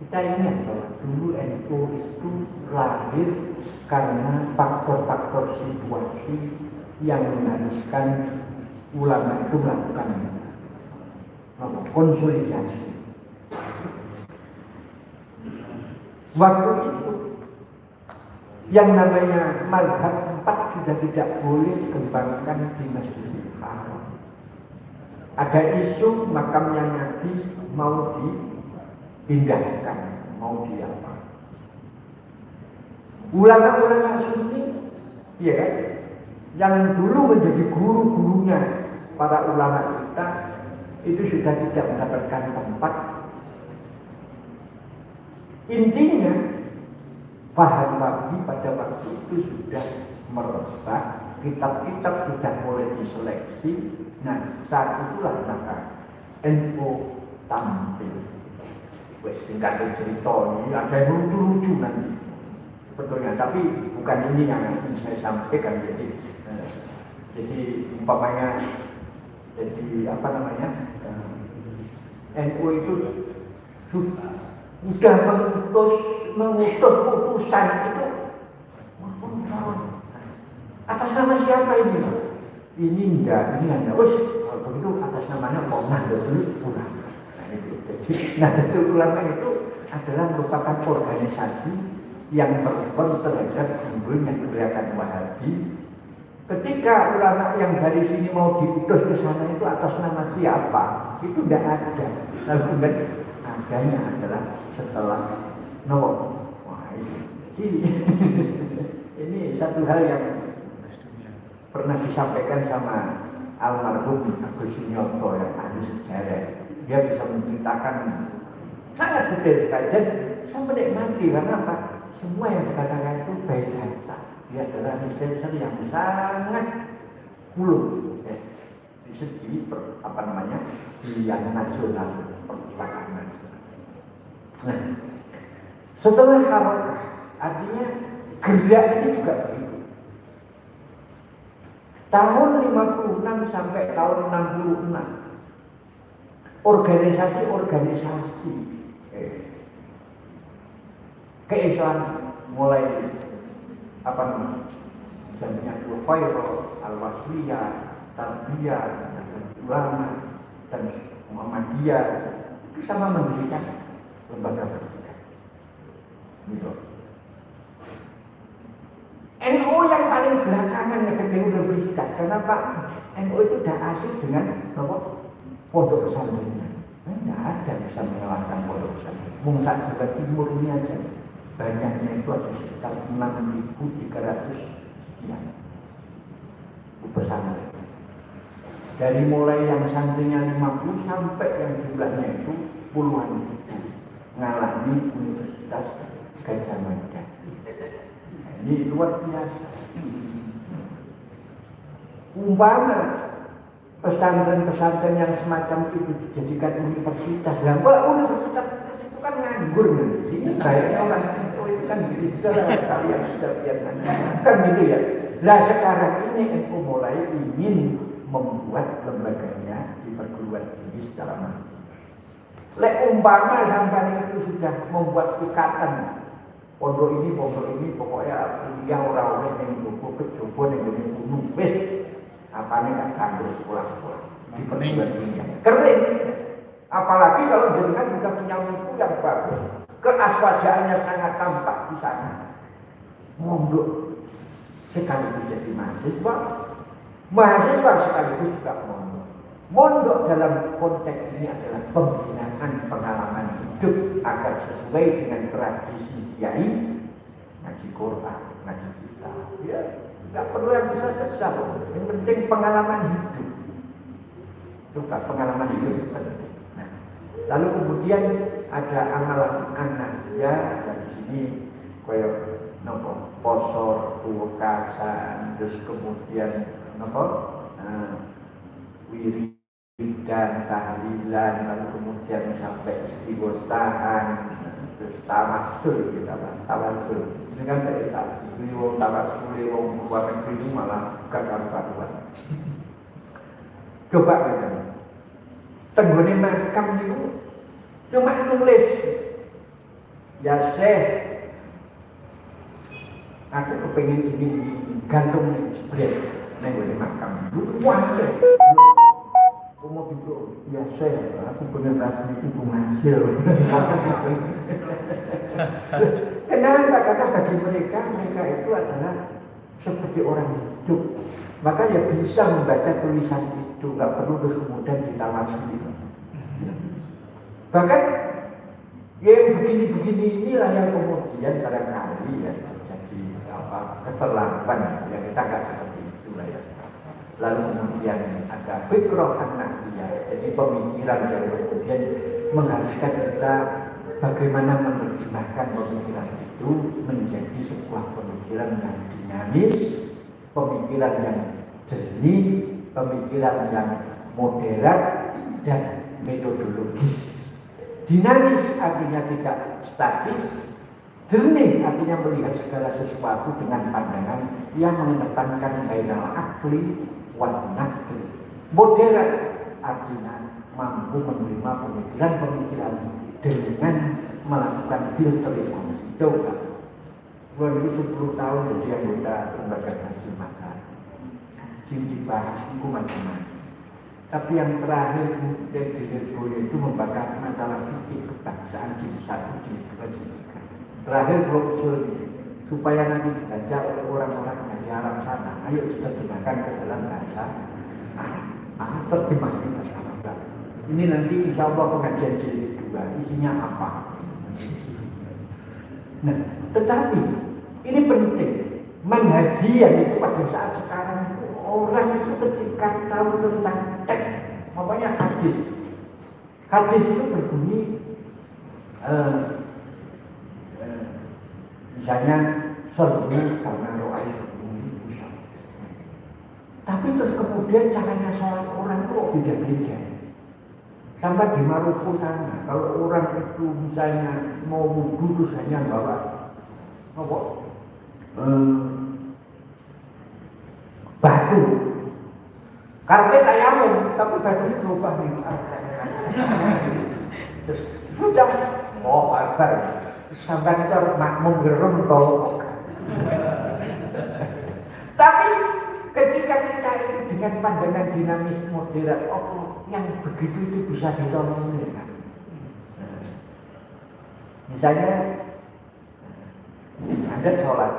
S1: kita ingat bahwa dulu NU itu lahir karena faktor-faktor situasi yang mengharuskan ulama itu melakukan konsolidasi. Waktu itu Yang namanya mazhab 4 sudah tidak boleh dikembangkan di Masjidil Haram. Ada isu makamnya Nabi mau dipindahkan, mau diapa. Ulama-ulama Sunni, ya kan, yang dulu menjadi guru-gurunya para ulama kita, itu sudah tidak mendapatkan tempat. Intinya, paham Nabi pada waktu itu sudah meresap, kitab-kitab sudah mulai diseleksi. Nah, saat itulah maka NU tampil. Wes singkat cerita ini ada yang lucu-lucu nanti sebetulnya, tapi bukan ini yang ingin saya sampaikan. Jadi umpamanya, jadi apa namanya, NU itu sudah mengutus putusan itu atas nama siapa ini? Ini enggak, ini hanya begitu atas namanya mau Nahdlatul Ulama. Nahdlatul Ulama itu adalah merupakan organisasi yang merespon terhadap timbulnya gerakan Wahabi. Ketika ulama yang dari sini mau diutus ke sana itu atas nama siapa? Itu tidak ada. Lalu adanya adalah setelah Wah, ini satu hal yang pernah disampaikan sama almarhum Agus Sunyoto yang ahli sejarah. Dia bisa menceritakan sangat detail sekali dan saya menikmati karena apa? Semua yang dikatakan itu baik data. Dia adalah researcher yang sangat ulung di segi pilihan nasional, perpustakaan nasional. Nah, setelah harokah, artinya gerak ini juga begitu. Tahun 56 sampai tahun 66, organisasi keislaman mulai misalnya Al-Khairul, Al-Wasliyah, Tarbiyah, Ulama dan Muhammadiyah itu sama mendirikan lembaga pendidikan. Gitu. NU yang paling belakangan ketika universitas, kenapa? NU itu sudah asik dengan pondok pesantrennya. Tidak ada bisa mengalahkan pondok pesantren. Mungkin juga timur ini aja banyaknya itu ada sekitar 6.300 sekian pesantren. Dari mulai yang santrinya 50 sampai yang jumlahnya itu puluhan ribu, ngalami Universitas Gadjah Mada. Ini luar biasa. Umpama pesantren-pesantren yang semacam itu dijadikan universitas, universitas itu kan nganggur nih. Ini kayaknya orang itu kan gitu salah kalian sudah lihat kan gitu ya. Nah sekarang ini NU mulai ingin membuat lembaganya di perguruan tinggi secara mandiri. Lek umpama sampai itu sudah membuat ikatan pondok ini pokoknya kuliah orang yang buku kecoba yang punya gunung wis apane gak kanggo sekolah-sekolah di perguruan tinggi keren. Apalagi kalau jenengan juga punya buku yang bagus, keaswajaannya sangat tampak di sana. Mondok sekaligus jadi mahasiswa sekaligus juga mondok. Mondok dalam konteks ini adalah pembinaan pengalaman hidup agar sesuai dengan tradisi kiai, ngaji Quran, ngaji kitab. Ya, nggak perlu yang besar-besar. Yang penting pengalaman hidup. Juga pengalaman hidup penting. Nah, lalu kemudian ada amalan anak ya dari sini koyok posor, pukasan, terus kemudian wiridan, tahlilan, lalu kemudian sampai istighosahan, terus tawasul kita tawasul. Ini kan dari beliau tawasul yang luar negeri itu malah gagal-gagal. Coba kita tenggone makam itu cuma nulis ya Syekh, aku kepengen ini gantung nih spread neng makam itu wah mau gitu biasa ya, aku benar-benar itu penghasil. Kenapa? Karena bagi mereka itu adalah seperti orang hidup. Maka ya bisa membaca tulisan itu, nggak perlu terus kemudian ditawasi. Bahkan yang begini-begini inilah yang kemudian barangkali ya jadi keterlamban ya, kita nggak seperti itu lah ya. Lalu kemudian ada fikroh an-naqliyah, jadi pemikiran yang kemudian mengharuskan kita bagaimana menerjemahkan pemikiran itu menjadi sebuah pemikiran yang dinamis, pemikiran yang jernih, pemikiran yang moderat dan metodologis. Dinamis artinya tidak statis, jernih artinya melihat segala sesuatu dengan pandangan yang mengedepankan bainal akli wal naqli. Moderat artinya mampu menerima pemikiran-pemikiran dengan melakukan filterisasi. Coba, gua dulu 10 tahun jadi anggota lembaga kaji maka dibahas itu macam-macam. Tapi yang terakhir yang dilihat itu membahas masalah fikih kebangsaan jilid 1, jilid 2, jilid 3. Terakhir usul supaya nanti dibaca oleh orang-orang yang di Arab sana. Ayo kita terjemahkan ke dalam bahasa terjemahkan bahasa Arab. Ini nanti insya Allah pengajian jilid 2 isinya apa? Nah, tetapi ini penting. Manhajian itu pada saat sekarang itu orang itu ketika tahu tentang teks, makanya hadis. Hadis itu berbunyi misalnya serbu karena roh air berbunyi. Tapi terus kemudian caranya sholat orang itu beda-beda. Sampai di Maluku sana, kalau orang itu misalnya mau wudhu terus hanya bawa batu, karpet tayamum, tapi batunya berubah nih. Terus sudah, akbar, sampai itu makmum gerem toh. Tapi ketika kita itu dengan pandangan dinamis moderat, yang begitu itu bisa ditolong kan? Misalnya Anda sholat,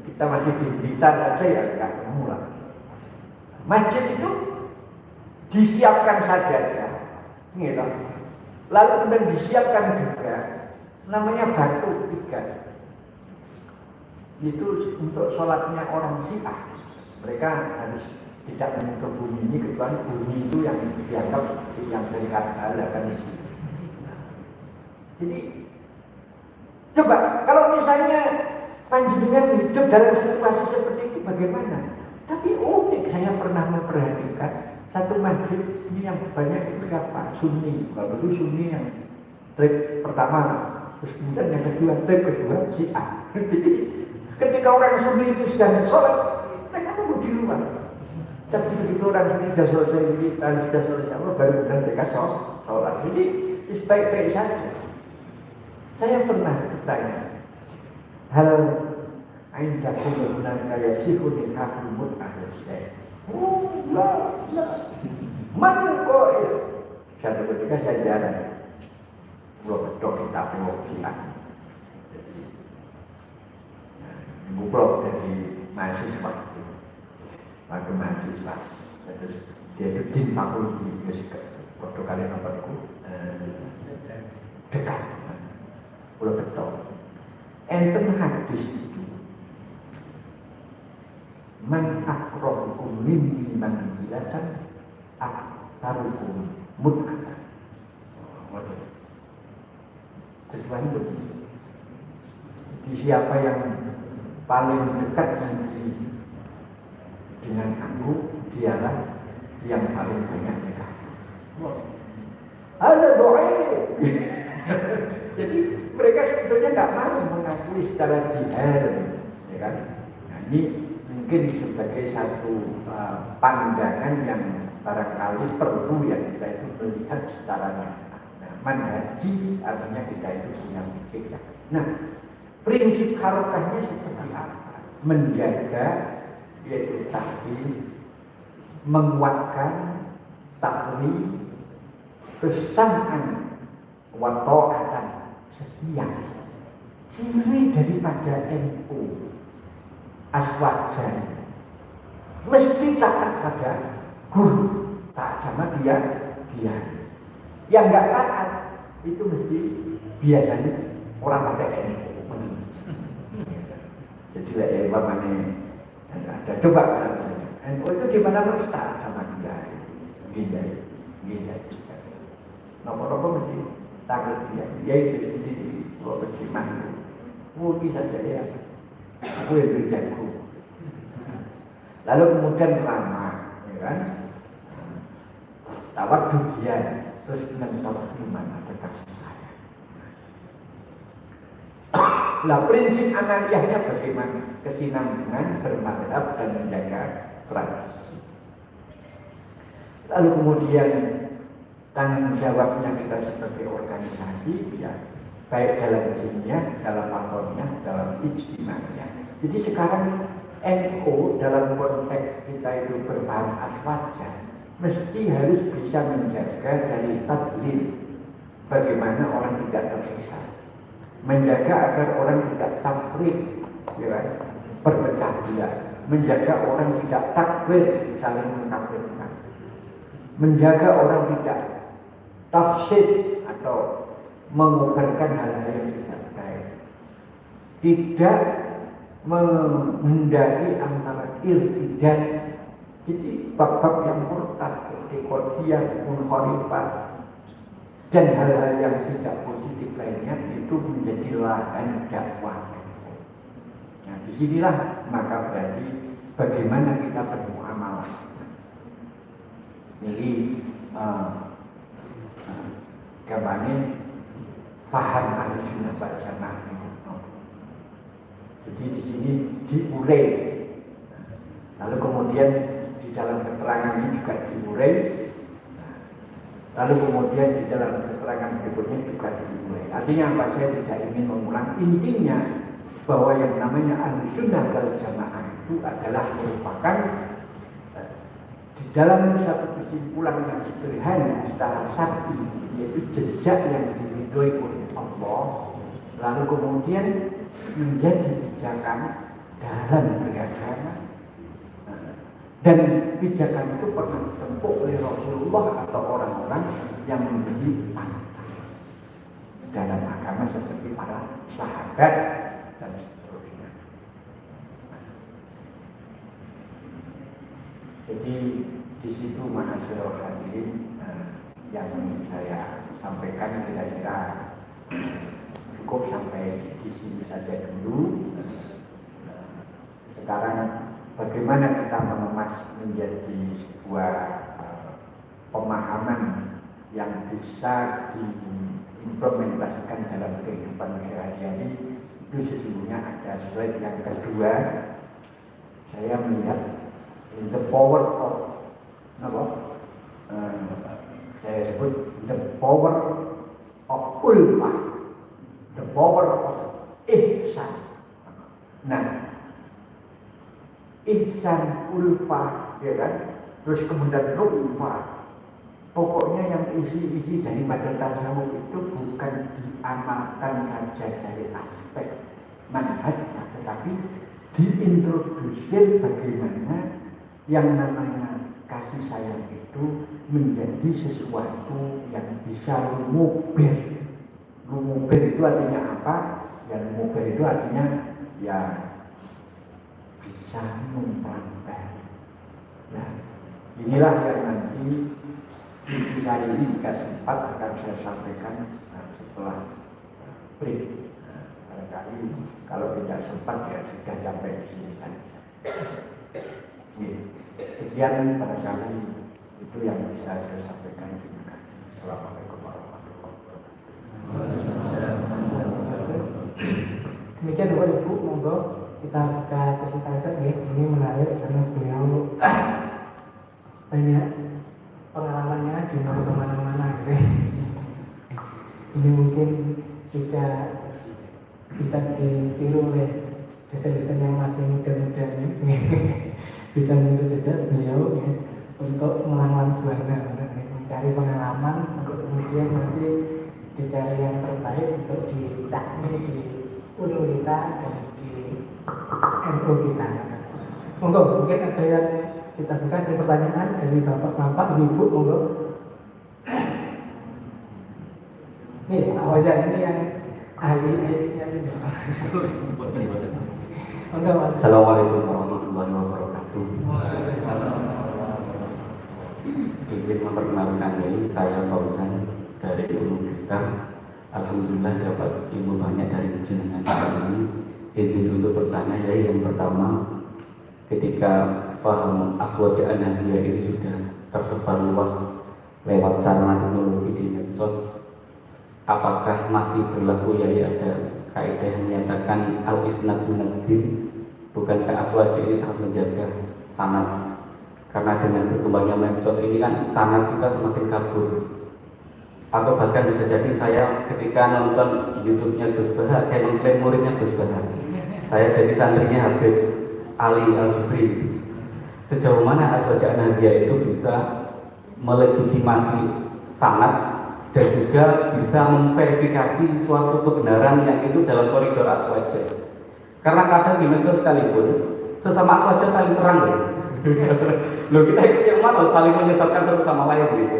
S1: kita masih di Blitar saja ya, nggak ketemu lah. Masjid itu disiapkan saja ya, gitu. Lalu kemudian disiapkan juga namanya batu 3. Itu untuk sholatnya orang Syiah. Mereka harus tidak menyentuh bumi ini kecuali bumi itu yang dianggap yang terikat Allah kan. Jadi coba kalau misalnya panjenengan hidup dalam situasi seperti itu bagaimana? Tapi unik, saya pernah memperhatikan satu masjid ini yang banyak itu siapa? Sunni. Kalau dulu Sunni yang trip pertama, terus kemudian yang kedua, trip kedua Syiah. Jadi ketika orang Sunni itu sedang sholat, mereka tunggu di luar. Tapi begitu orang Sunni sudah selesai, Allah baru kemudian mereka sholat. Jadi baik-baik saja. Saya pernah bertanya, hal aindakum hunaka yasihu nikahul mut'ah syekh. La. Man qail. Satu ketika saya jalan, blok kita blok siang. Jadi blok dari mahasiswa itu. Waktu mahasiswa. Terus dia itu di fakulti fisika. Waktu kalian nomorku dekat. Pulau betul. Enten hadis itu man akrohukum minni manzilatan aktarukum mut'atan. Sesuai begini. Siapa yang paling dekat nanti dengan aku, dialah yang paling banyak nikah. Ada doa ini. Jadi mereka sebetulnya nggak mau mengakui secara jihad, ya kan? Nah, ini mungkin sebagai satu pandangan yang barangkali perlu yang kita itu melihat secara nyata. Nah, manhaji artinya kita itu punya pikir. Nah, prinsip harokahnya seperti apa? Menjaga yaitu tadi menguatkan takwi kesamaan wa ta'atan setia. Ciri daripada NU Aswajan mesti taat pada guru, taat sama dia. Yang nggak taat itu mesti biasanya orang pada NU. Jadi lah mana ada coba NU itu gimana harus taat sama dia, gila. Nopo mesti taat dia itu sendiri, kalau mesti mandu. Mungkin saja ya, aku yang berjago. Lalu kemudian ramah, ya kan? Tawar dunia, terus menentang iman ada kasih sayang. Nah, prinsip analiyahnya bagaimana? Kesinambungan, bermadhab dan menjaga tradisi. Lalu kemudian tanggung jawabnya kita sebagai organisasi, ya, baik dalam dinnya, dalam makomnya, dalam ijtimanya. Jadi sekarang NU dalam konteks kita itu berbahan aswajan, mesti harus bisa menjaga dari tadlil, bagaimana orang tidak tersiksa, menjaga agar orang tidak tafriq, ya kan? Berpecah belah, menjaga orang tidak takfir, saling mengkafirkan, menjaga orang tidak tafsir atau mengubarkan hal-hal yang tidak baik, tidak menghendaki antara irtidat. Jadi bab-bab yang murtad, dekodiyah, munharifat dan hal-hal yang tidak positif lainnya itu menjadi lahan dakwah. Nah, disinilah maka berarti bagaimana kita bermuamalah. Jadi gambarnya paham Ahlussunnah wal Jamaah. Jadi di sini diurai. Lalu kemudian di dalam keterangan ini juga diurai. Lalu kemudian di dalam keterangan berikutnya juga diurai. Artinya apa? Saya tidak ingin mengulang. Intinya bahwa yang namanya Ahlussunnah wal Jamaah itu adalah merupakan di dalam satu kesimpulan yang sederhana secara syar'i, yaitu jejak yang diridhoi oleh Allah, lalu kemudian menjadi pijakan dalam beragama, dan pijakan itu pernah ditempuh oleh Rasulullah atau orang-orang yang menjadi panutan dalam agama seperti para sahabat dan seterusnya. Jadi di situ mahasiswa hadirin yang saya sampaikan kira-kira cukup sampai di sini saja dulu. Sekarang bagaimana kita mengemas menjadi sebuah pemahaman yang bisa diimplementasikan dalam kehidupan sehari-hari, itu sesungguhnya ada slide yang kedua. Saya melihat the power of saya sebut the power of ulfah, the power of ihsan. Nah, ihsan, ulfah, ya kan? Terus kemudian ulfah. Pokoknya yang isi-isi daripada tasawuf itu bukan diamalkan saja dari aspek manhaj, tetapi diintrodusir bagaimana yang namanya kasih sayang itu menjadi sesuatu yang bisa lumubir. Lumubir itu artinya apa? Ya lumubir itu artinya ya bisa mempelajari. Nah, inilah yang nanti di hari ini sempat akan saya sampaikan setelah break. Barangkali kalau tidak sempat ya sudah sampai di sini saja. Sekian barangkali itu yang bisa saya sampaikan. Terima kasih. Assalamualaikum warahmatullahi wabarakatuh.
S2: Demikian Bapak Ibu, monggo kita buka kesempatan ya. Ini menarik karena beliau banyak pengalamannya di mana-mana gitu. Ini mungkin juga bisa ditiru oleh dosen-dosen yang masih muda-muda ini. Bisa meniru jejak beliau ya, untuk melawan Juwana. aman untuk kemudian nanti dicari yang terbaik untuk dicakni di UNU kita dan di NU kita. Monggo, mungkin ada yang kita buka dari pertanyaan dari bapak-bapak, ibu, monggo. Nih, Pak Fauzan ini yang ahli-ahlinya ini. Monggo.
S3: Assalamualaikum warahmatullahi wabarakatuh. Ingin memperkenalkan diri, saya Fauzan dari UNU kita. Alhamdulillah dapat ilmu banyak dari jenengan ini. Izin untuk bertanya, ya, yang pertama, ketika paham aswaja anahiyah ini sudah tersebar luas lewat sarana teknologi di medsos, apakah masih berlaku ya ada kaidah yang menyatakan al-isnad min-ad-din? Bukankah aswaja ini sangat menjaga sanad? Karena dengan berkembangnya medsos ini kan sanad kita semakin kabur. Atau bahkan bisa jadi saya ketika nonton YouTube-nya Gus Baha, saya mengklaim muridnya Gus Baha. Saya jadi santrinya Habib Ali Al-Jubri. Sejauh mana aswaja anahiyah itu bisa melegitimasi sanad dan juga bisa memverifikasi suatu kebenaran yang itu dalam koridor aswaja? Karena kadang di medsos sekalipun sesama aswaja saling serang ya. Loh, kita itu yang mana saling menyesatkan satu sama lain gitu.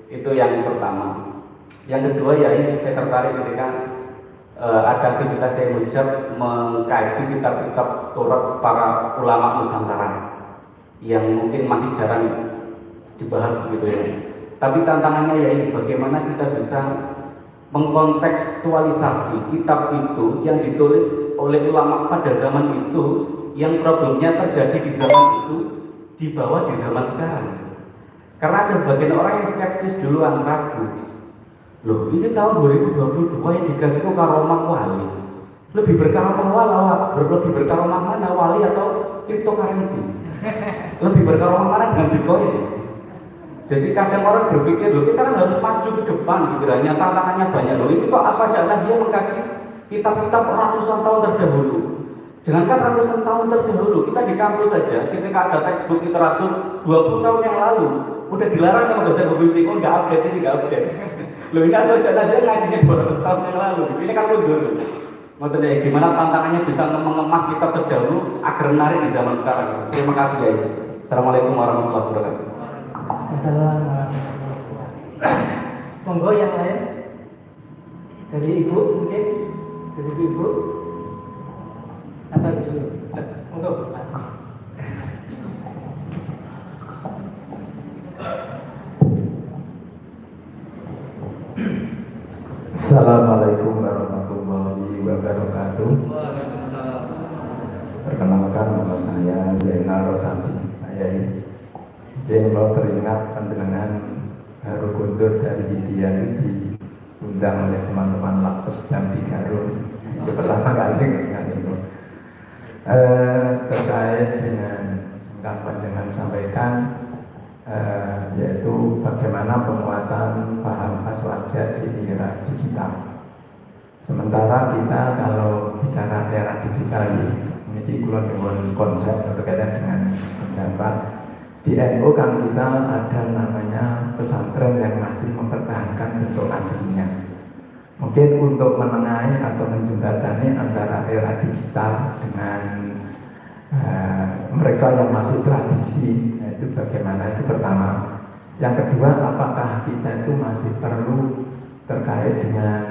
S3: Itu yang pertama. Yang kedua, ya, ini saya tertarik ketika ada aktivitas saya mengkaji kitab-kitab Taurat para ulama Nusantara yang mungkin masih jarang dibahas gitu ya. Tapi tantangannya ya ini, bagaimana kita bisa mengkontekstualisasi kitab itu yang ditulis oleh ulama pada zaman itu, yang problemnya terjadi di zaman itu dibawa di zaman sekarang. Karena ada sebagian orang yang skeptis duluan, ragu. Loh, ini tahun 2022 yang dikasih itu karomah wali. Lebih berkaromah lebih berkaromah mana, wali atau cryptocurrency? Lebih berkaromah mana dengan Bitcoin? Jadi kadang orang berpikir, loh, kita kan harus maju ke depan, pikirannya, tantangannya banyak. Loh, ini kok apa aja dia mengkaji kitab-kitab ratusan tahun terdahulu. Jangankan ratusan tahun terdahulu, kita di kampus saja, ketika ada textbook literatur 20 tahun yang lalu, udah dilarang sama dosen pembimbing, nggak update, ini nggak update. Loh, ini aswaja anahiyah ngajinya 200 tahun yang lalu, ini kan mundur. Maksudnya gimana tantangannya bisa mengemas kitab terdahulu agar menarik di zaman sekarang. Terima kasih ya. Assalamualaikum warahmatullahi wabarakatuh.
S2: Assalamualaikum. Monggo yang lain dari ibu mungkin, dari ibu atau dulu. Monggo.
S1: Assalamualaikum warahmatullahi wabarakatuh. Perkenalkan, nama saya Zainal Rosadi. Saya mau teringat pendengaran Haru Guntur dari India itu diundang oleh teman-teman Lakus dan Tigarun. Itu pertama kali dengan itu. Terkait dengan yang panjangan sampaikan, yaitu bagaimana penguatan paham aswaja di era digital. Sementara kita kalau bicara era digital ini kulon konsep berkaitan dengan pendapat di NU kan kita ada namanya pesantren yang masih mempertahankan bentuk aslinya. Mungkin untuk menengahi atau menjembatani antara era digital dengan mereka yang masih tradisi, itu bagaimana, itu pertama. Yang kedua, apakah kita itu masih perlu terkait dengan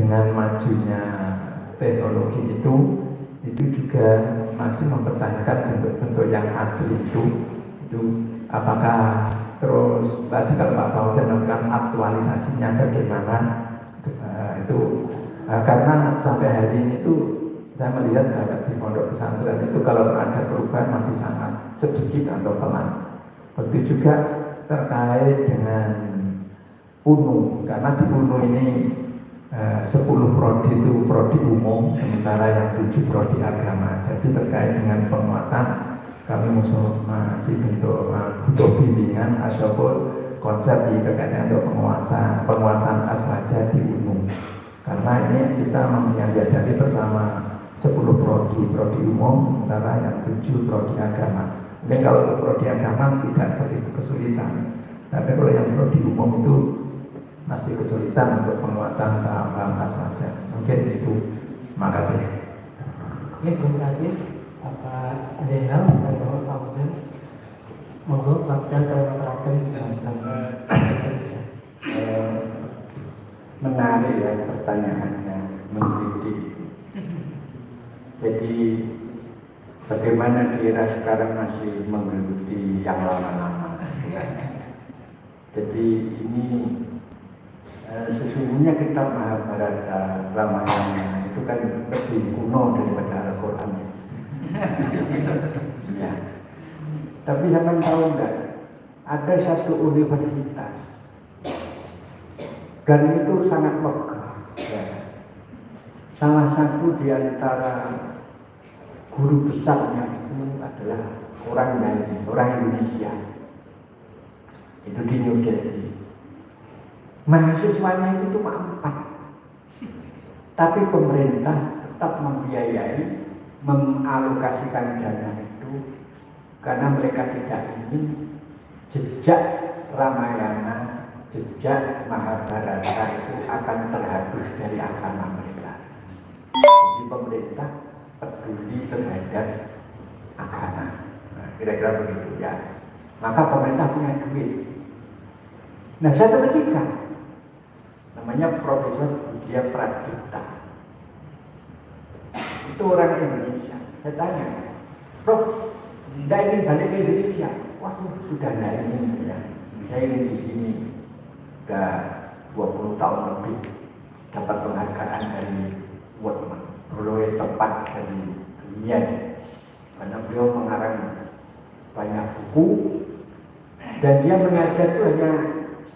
S1: majunya teknologi itu juga masih mempertahankan bentuk-bentuk yang asli itu apakah terus tadi kalau Pak Fauzan melakukan aktualisasinya bagaimana karena sampai hari ini itu saya melihat di pondok pesantren itu kalau ada perubahan masih sangat sedikit atau pelan. Begitu juga terkait dengan UNU, karena di UNU ini 10 prodi itu prodi umum, sementara yang 7 prodi agama. Jadi terkait dengan penguatan, kami masih butuh bimbingan ataupun konsep berkaitan untuk penguatan aswaja di UNU. Karena ini kita menyadari pertama 10 prodi umum, sementara yang 7 prodi agama. Mungkin kalau untuk prodi agama tidak begitu kesulitan. Tapi kalau yang prodi umum itu masih kesulitan untuk penguatan paham saja. Mungkin itu. Makasih.
S2: Oke, terima kasih Bapak Zainal dan Bapak Fauzan. Monggo Bapak terangkan tentang
S1: menarik ya pertanyaannya, mendidik. Jadi bagaimana dia sekarang masih menggeluti yang lama-lama. Jadi ini sesungguhnya kitab Mahabharata, Ramayana itu kan lebih kuno daripada Al-Quran. Ya. Tapi sampai tahu enggak, ada satu universitas dan itu sangat megah. Ya. Salah satu di antara guru besarnya itu adalah orang Indonesia. Itu di New Delhi. Mahasiswanya itu cuma 4. Tapi pemerintah tetap membiayai, mengalokasikan dana itu karena mereka tidak ingin jejak Ramayana, jejak Mahabharata itu akan terhapus dari agama mereka. Jadi pemerintah peduli terhadap agama. Nah, kira-kira begitu ya. Maka pemerintah punya duit. Nah, satu ketika namanya Profesor Budya Pradipta. Itu orang Indonesia. Saya tanya, Prof, tidak ingin balik ke Indonesia? Waduh, sudah tidak ingin ya. Saya ingin di sini sudah 20 tahun lebih dapat penghargaan dari World Beroleh tempat dari dunia. Karena beliau mengarang banyak buku dan dia mengajar itu hanya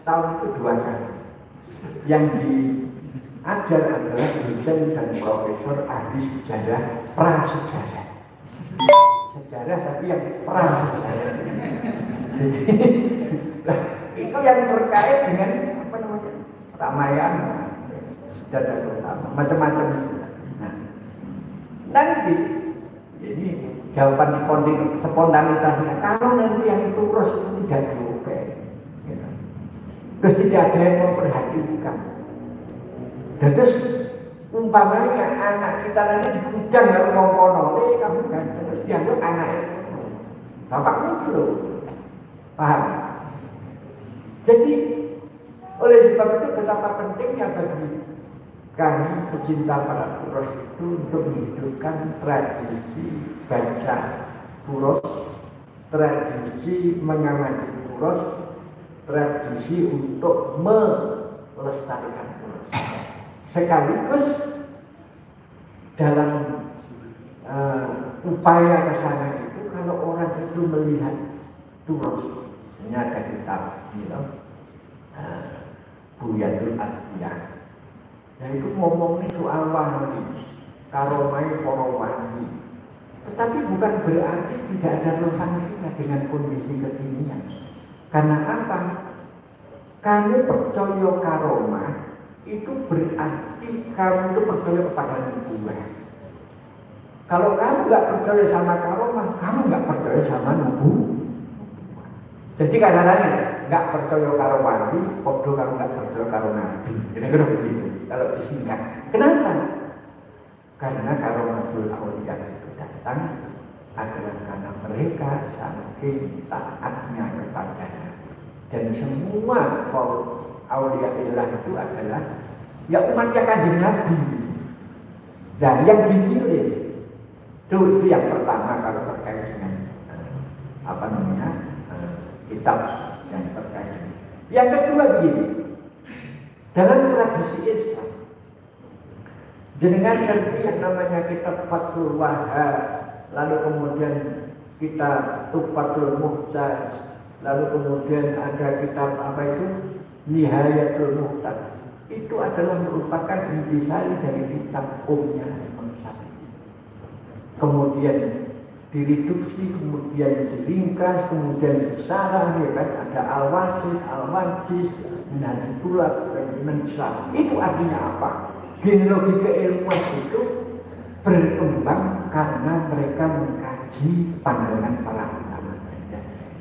S1: setahun itu 2 kali. Yang diajar adalah dosen dan profesor ahli sejarah prasejarah. Sejarah tapi yang prasejarah. Jadi itu yang terkait dengan apa namanya Ramayana dan macam-macam. Nah, nanti ini jawaban spontanitasnya kalau nanti yang turus itu tidak diupai. Terus tidak ada yang memperhatikan. Dan terus umpamanya anak kita nanti digudang kalau mau kono, kamu kan terus dianggap anak itu. Bapakmu dulu, paham? Jadi oleh sebab itu betapa pentingnya bagi kami pecinta para puros itu untuk menghidupkan tradisi baca puros, tradisi mengamati puros, tradisi untuk melestarikan puros. Sekaligus dalam upaya ke sana itu kalau orang itu melihat puros, ini ada kitab Buyatul Adiyah. Nah itu ngomongnya soal wali, karomai para wali. Tetapi bukan berarti tidak ada relevansinya dengan kondisi kekinian. Karena apa? Kamu percaya karomah itu berarti kamu itu percaya kepada nubuwah. Kalau kamu nggak percaya sama karomah, kamu nggak percaya sama nubuwah. Jadi kadang-kadang nggak percaya karo wali, podo kamu nggak percaya karo nabi. Kira-kira begitu. Kalau disingkat, kenapa? Karena karomatul auliya itu datang adalah karena mereka saking taatnya kepadanya. Dan semua auliya Allah itu adalah ya umatnya Kanjeng Nabi. Dan yang dipilih itu yang pertama kalau terkait dengan apa namanya kitab yang terkait. Yang kedua begini, dalam tradisi Islam, jenengan ngerti yang namanya kitab Fathul Wahhab, lalu kemudian kitab Tuhfatul Muhtaj, lalu kemudian ada kitab apa itu Nihayatul Muhtaj. Itu adalah merupakan intisari dari kitab umumnya Imam Syafi'i. Kemudian direduksi, kemudian diringkas, kemudian disarah, ya kan? Ada Al-Wasid, Al-Wajis, Minhajul Islam. Itu artinya apa? Genealogi keilmuan itu berkembang karena mereka mengkaji pandangan para ulama.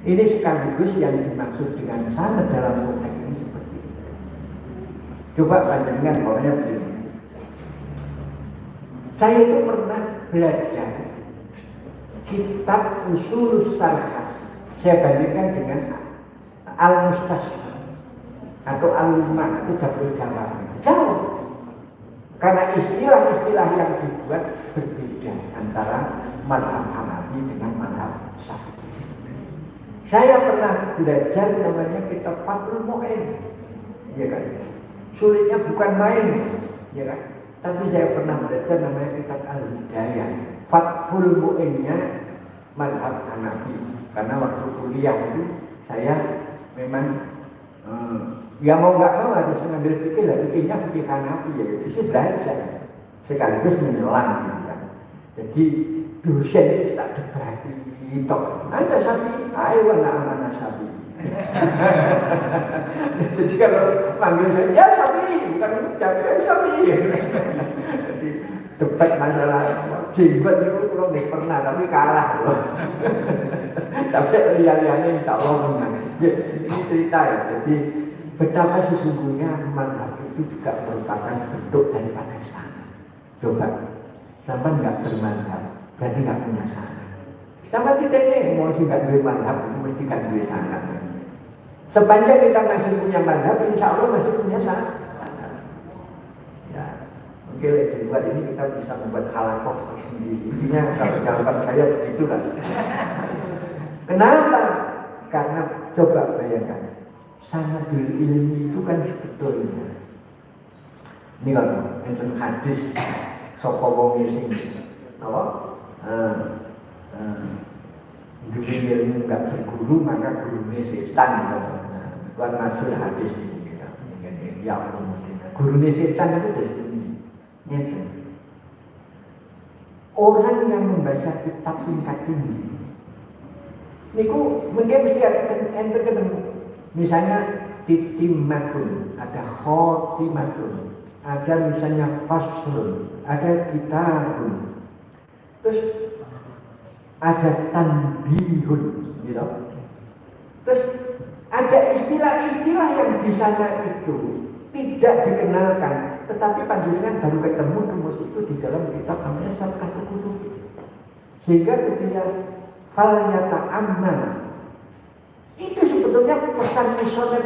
S1: Ini sekaligus yang dimaksud dengan sanad dalam konteks ini seperti itu. Coba panjenengan orangnya begini. Saya itu pernah belajar kitab Ushul Syarhah. Saya bandingkan dengan Al-Mustasfa atau Al-Lumah itu jauh. Karena istilah-istilah yang dibuat berbeda antara mazhab Hanafi dengan mazhab Syafi'i. Saya pernah belajar namanya kitab Fathul Mu'in, ya kan? Sulitnya bukan main, ya kan? Tapi saya pernah belajar namanya kitab Al-Hidayah. Fathul Mu'innya mazhab Hanafi. Karena waktu kuliah itu saya memang ya mau nggak mau harus mengambil fikih lah, fikihnya fikih Hanafi ya, itu belajar sekaligus menyelam gitu kan. Jadi dosen itu tak debrati itu, ada Syafi'i, ayo anak-anak Syafi'i. Jadi kalau panggil saya, ya Syafi'i, bukan Syafi'i. Jadi debat masalah jenggot itu belum pernah, tapi kalah loh. Tapi lihat-lihatnya insya Allah menang. Ini cerita ya, jadi betapa sesungguhnya mazhab itu juga merupakan bentuk daripada sana. Coba, sampai nggak bermazhab, berarti nggak punya sana. Sampai kita ini mau sih nggak duit mazhab, mesti nggak duit sana. Sepanjang kita masih punya mazhab, insya Allah masih punya sana. Ya, oke, buat ini kita bisa membuat halakoh sendiri. Intinya kalau jawaban saya begitulah. Kenapa? Karena coba bayangkan. Sanadul ilmi itu kan sebetulnya ini kalau tentang hadis sapa wong sing apa duwe ilmu enggak berguru maka gurune setan bukan maksud hadis ini ya gurune setan itu dari orang yang membaca kitab tingkat tinggi niku mungkin mesti ente ketemu. Misalnya titimatun, ada khotimatun, ada misalnya faslun, ada kitabun, terus ada tanbihun, gitu. Terus ada istilah-istilah yang di sana itu tidak dikenalkan, tetapi panjenengan baru ketemu rumus itu di dalam kitab namanya Syarhul Qulub. Sehingga ketika fal yata'ammal itu sebetulnya pesan misalnya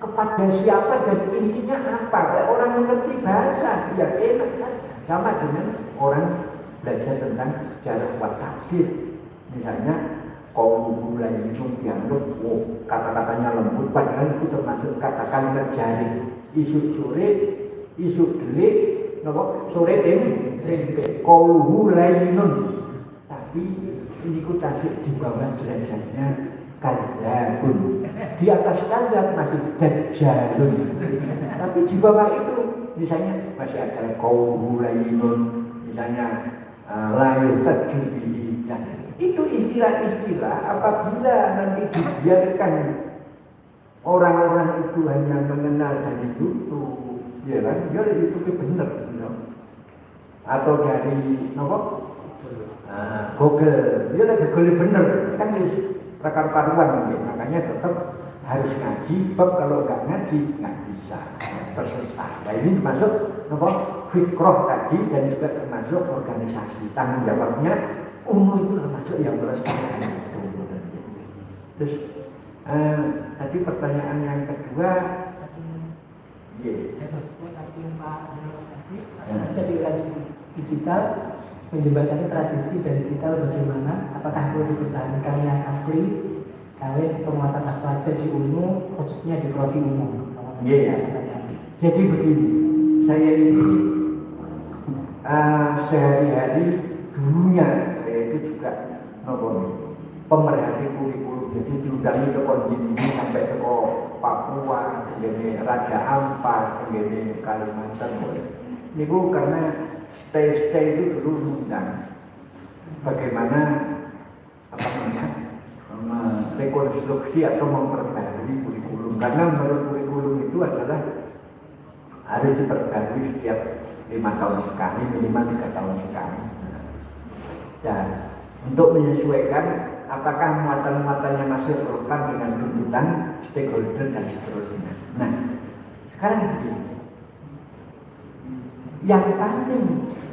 S1: kepada siapa dan intinya apa? Orang mengerti bahasa dia enak kan? Sama dengan orang belajar tentang sejarah watakdir. Misalnya kaum mulai itu dianggap kata-katanya lembut, padahal itu termasuk kata-kata jari. Isu sore, isu delik, sore tempe, kaum mulai nun. Tapi ini ku tasik di bawah derajatnya kadzabun. Di atas kadzab masih dajjalun. Tapi di bawah itu misalnya masih ada qaulul layyinun, misalnya layu tajbihi. Itu istilah-istilah apabila nanti dibiarkan orang-orang itu hanya mengenal dari YouTube, ya kan? Ya itu benar, atau dari Google, dia lagi Google bener kan prakar paruan gitu. Makanya tetap harus ngaji, sebab kalau nggak ngaji nggak bisa tersesat. Nah ini termasuk fikroh tadi dan juga termasuk organisasi. Tanggung jawabnya itu termasuk yang melestarikan itu. Terus tadi pertanyaan yang kedua,
S2: jadi digital menjembatani tradisi dan digital bagaimana? Apakah perlu dipertahankan yang asli kawin penguatan aswaja di UNU khususnya di prodi umum?
S1: Iya. Jadi begini, saya ini sehari-hari dulunya saya itu juga pemerhati kurikulum. Jadi diundangi ke Konjini sampai ke Papua, jadi Raja Ampat, jadi Kalimantan. Ini karena stay itu dulu undang bagaimana rekonstruksi atau memperbarui kurikulum, karena menurut kurikulum itu adalah harus diperbarui setiap 5 tahun sekali, minimal 3 tahun sekali. Dan untuk menyesuaikan apakah muatan-muatannya masih relevan dengan tuntutan stakeholder dan seterusnya. Nah, sekarang begini, yang paling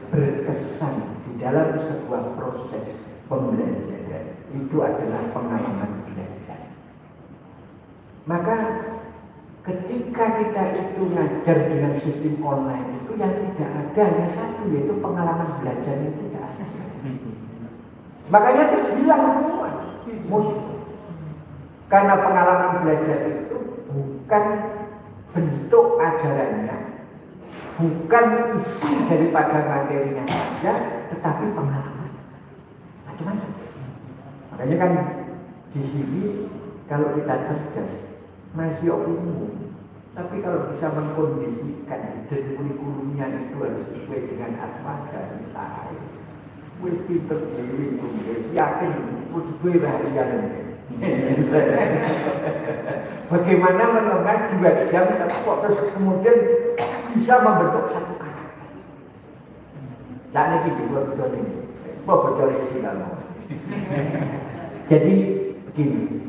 S1: berkesan di dalam sebuah proses pembelajaran itu adalah pengalaman belajar. Maka ketika kita itu ngajar dengan sistem online itu yang tidak ada hanya satu, yaitu pengalaman belajar itu tidak ada. Makanya terus hilang semua musuh. Karena pengalaman belajar itu bukan bentuk ajarannya, bukan isi daripada materinya saja, tetapi pengalaman. Macam-macam. Makanya kan di sini kalau kita cerdas masih umum, tapi kalau bisa mengkondisikan dan kurikulumnya itu harus sesuai dengan atmosfer kita. Wis pinter dhewe kuwi yakin kudu rahasia. Bagaimana menengah 2 jam tapi kok terus kemudian bisa membentuk satu karakter. Dan ini bocor ini. Bocor isi lalu. Jadi begini,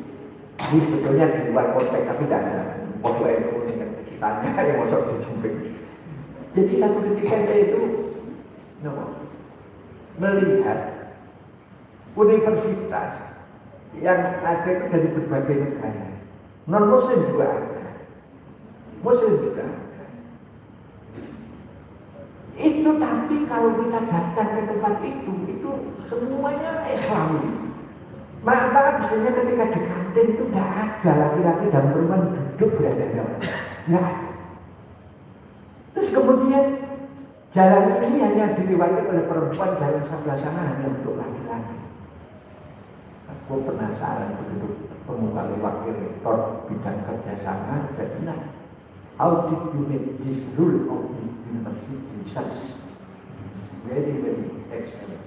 S1: ini sebetulnya di luar konteks tapi tidak ada. Pokok itu dengan ceritanya yang masuk dijumping. Jadi satu ketika saya itu melihat universitas yang ada itu dari berbagai negara, non muslim juga ada, muslim juga ada. Itu tapi kalau kita datang ke tempat itu semuanya Islami. Maka misalnya ketika di kantin itu tidak ada laki-laki dan perempuan duduk berada-ada, nggak ada. Terus kemudian jalan ini hanya dilewati oleh perempuan, jalan sebelah sana hanya untuk laki-laki. Aku penasaran begitu pemuka wakil rektor bidang kerjasama, saya bilang, how did you make this rule of the university such very excellent?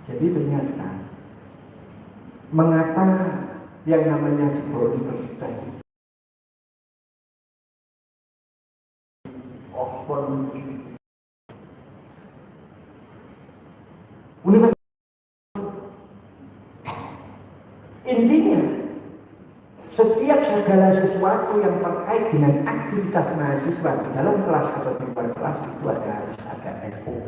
S1: Jadi ternyata mengapa yang namanya sebuah universitas universitas intinya setiap segala sesuatu yang terkait dengan aktivitas mahasiswa di dalam kelas atau di luar kelas itu harus ada SOP.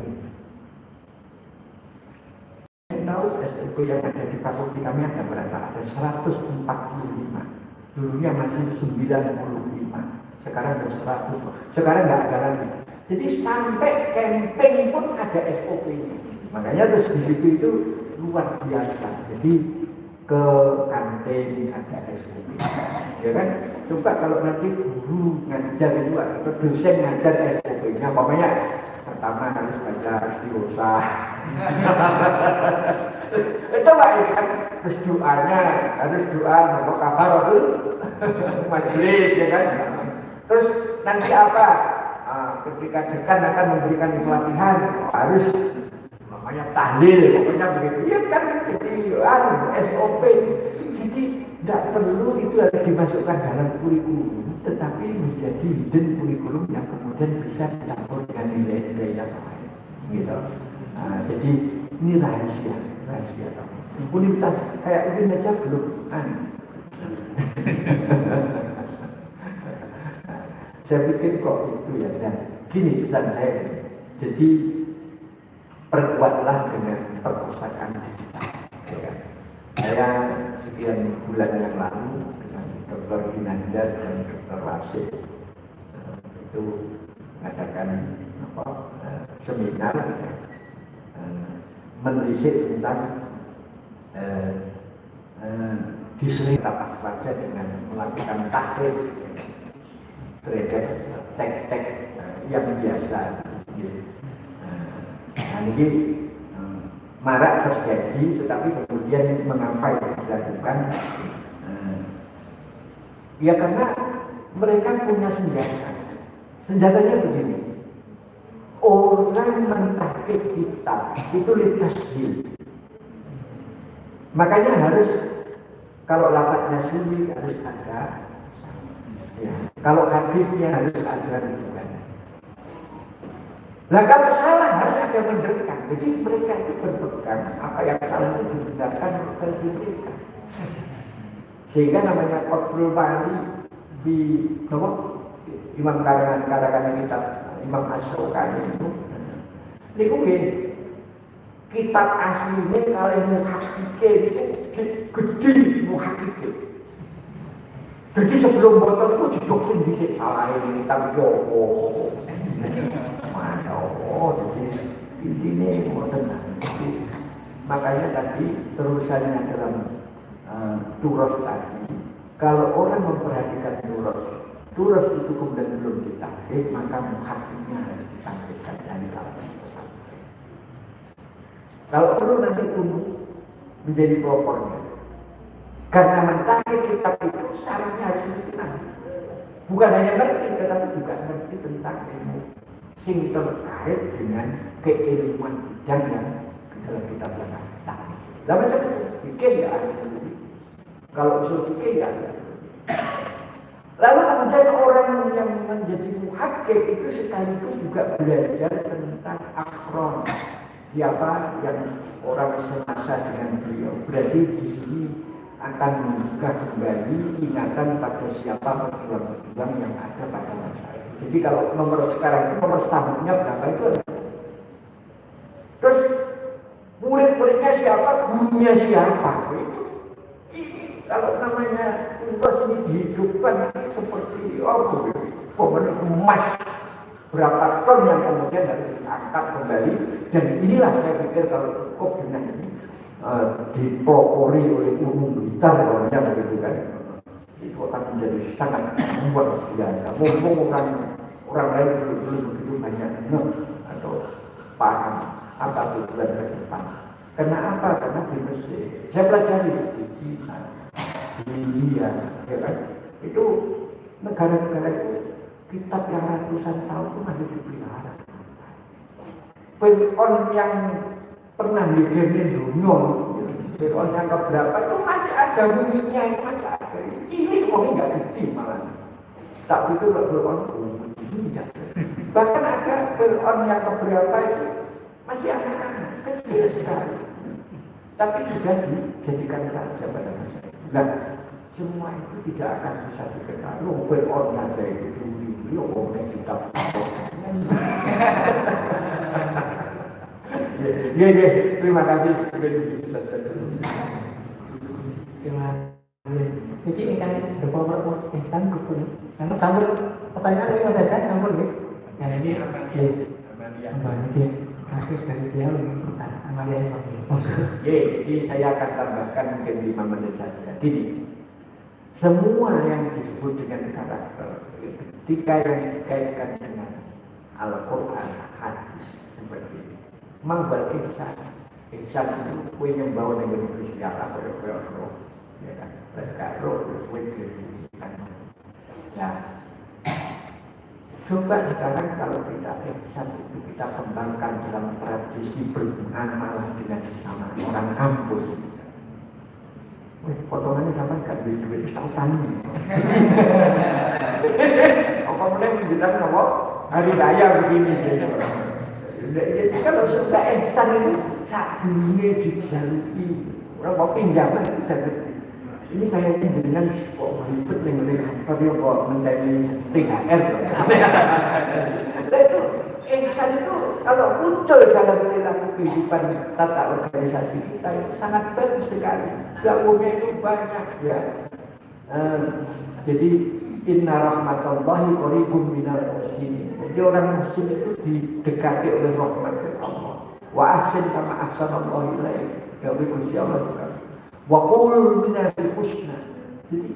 S1: Tahu SOP yang ada di fakultas kami ada berapa? Ada 145. Dulunya masih 95. Sekarang ada 100. Sekarang nggak ada lagi. Jadi sampai camping pun ada SOP-nya. Makanya terus di situ itu luar biasa. Jadi ke kantin ada SOP. Ya kan? Coba kalau nanti guru ngajar itu atau dosen ngajar SOP-nya, pokoknya pertama harus baca istighosah. Coba ya kan, terus doanya harus doa mau kafaratul majelis ya kan. Terus nanti apa? Ketika dekan akan memberikan pelatihan harus namanya tahlil, pokoknya begitu. Ya kan jadi SOP. Jadi tidak perlu itu harus dimasukkan dalam kurikulum, tetapi menjadi hidden kurikulum yang kemudian bisa dicampur dengan nilai-nilai yang lain. Gitu. Jadi ini rahasia. Universitas kayak ini aja belum saya pikir kok itu ya, dan gini pesan saya. Jadi perkuatlah dengan perpustakaan digital. Ya. Saya sekian bulan yang lalu dengan Dr. Ginandar dan Dr. Rasid itu mengadakan seminar menelisik tentang disering rapat baca dengan melakukan tahlil terhadap teks-teks yang biasa. Nah ini marak terjadi, tetapi kemudian mengapa yang dilakukan? Ya karena mereka punya senjata. Senjatanya begini. Orang mentahkik kitab itu litasjil. Makanya harus kalau lafadznya sunni harus ada. Ya. Kalau hadisnya harus ada rujukan. Nah kalau salah harus ada yang mendekat. Jadi mereka itu berpegang apa yang salah itu dibenarkan versi mereka. Sehingga namanya Qatrul Bali di Imam karangan kitab Imam Asy'arani itu. Ini mungkin kitab aslinya kalau muhakike itu gede muhakike. Jadi sebelum botol itu didoktrin dikit salah ini kitab Joko. Masya Allah, jadi intinya mau tenang. Makanya tadi terusannya dalam turos tadi, kalau orang memperhatikan turos itu kemudian belum ditangkap, maka muhakiknya harus ditangkapkan dari kalangan pesantren. Kalau perlu nanti tunggu menjadi pelopornya. Karena mentahkik kitab itu syaratnya harus dikenal. Bukan hanya ngerti, tetapi juga ngerti tentang ilmu sing terkait dengan keilmuan bidang yang dalam kitab kita. Lalu macam fikih ya ada sendiri. Kalau usul fikih ya ada. Lalu kemudian orang yang menjadi muhakkik itu sekaligus juga belajar tentang akron. Siapa yang orang semasa dengan beliau. Berarti di sini akan membuka kembali ingatan pada siapa pejuang-pejuang yang ada pada masa itu. Jadi kalau nomor sekarang itu nomor standarnya berapa itu? Terus murid-muridnya siapa, gurunya siapa? Itu kalau namanya tugas ini dihidupkan seperti emas berapa ton yang kemudian harus diangkat kembali, dan inilah saya pikir kalau cukup dengan ini dipelopori oleh umum Blitar yang begitu kan, itu akan menjadi sangat membuat biasa. Mumpung orang lain belum begitu banyak atau paham apa tujuan ke depan. Kenapa? Karena di Mesir, saya pelajari di China, di India, ya kan? Itu negara-negara itu kitab yang ratusan tahun itu masih dipelihara. Fir'aun yang pernah digenin dunia, Fir'aun yang keberapa itu masih ada bunyinya, itu masih ada. Ini orang nggak bukti malah. Tapi itu Fir'aun bunyinya. Bahkan ada Fir'aun yang keberapa itu masih anak-anak, kecil sekali. Tapi sudah dijadikan raja pada masa itu. Nah, semua itu tidak akan bisa dikenal. Fir'aun saja itu dulu, orang kitab. Ya, terima kasih.
S2: Terima kasih. Jadi ini kan beberapa insan buku. Karena sambung pertanyaan ini masih ada sambung nih. Yang ini kasus dari dia Amalia
S1: jadi saya akan tambahkan mungkin 5 menit saja. Gini, semua yang disebut dengan karakter, ketika yang dikaitkan dengan Al-Quran, hadis seperti ini, memang beriksan itu kue yang bawa dengan bersialah berdoa, ya kan? Berdoa kue berisikan. Nah, coba sekarang kalau kita ihsan itu kita kembangkan dalam tradisi bermuamalah dengan sesama orang kampus. Potongannya sama kan duit tahu tani. Apa boleh menjelaskan apa? Hari raya begini. Jadi kalau sudah ihsan itu saat dunia dijalui orang mau pinjaman tidak ngerti. Ini saya dengan kok ribet nih tapi kok menjadi THR. Itu ihsan itu kalau muncul dalam perilaku kehidupan tata organisasi kita itu sangat bagus sekali. Ilmunya itu banyak ya. Jadi inna rahmatallahi qaribun minal muhsinin. Jadi orang muslim itu didekati oleh rahmat Allah. Wa ahsin kama ahsanallahu ilaik. Jadi Gusti Allah juga. Wa qul minal husna. Jadi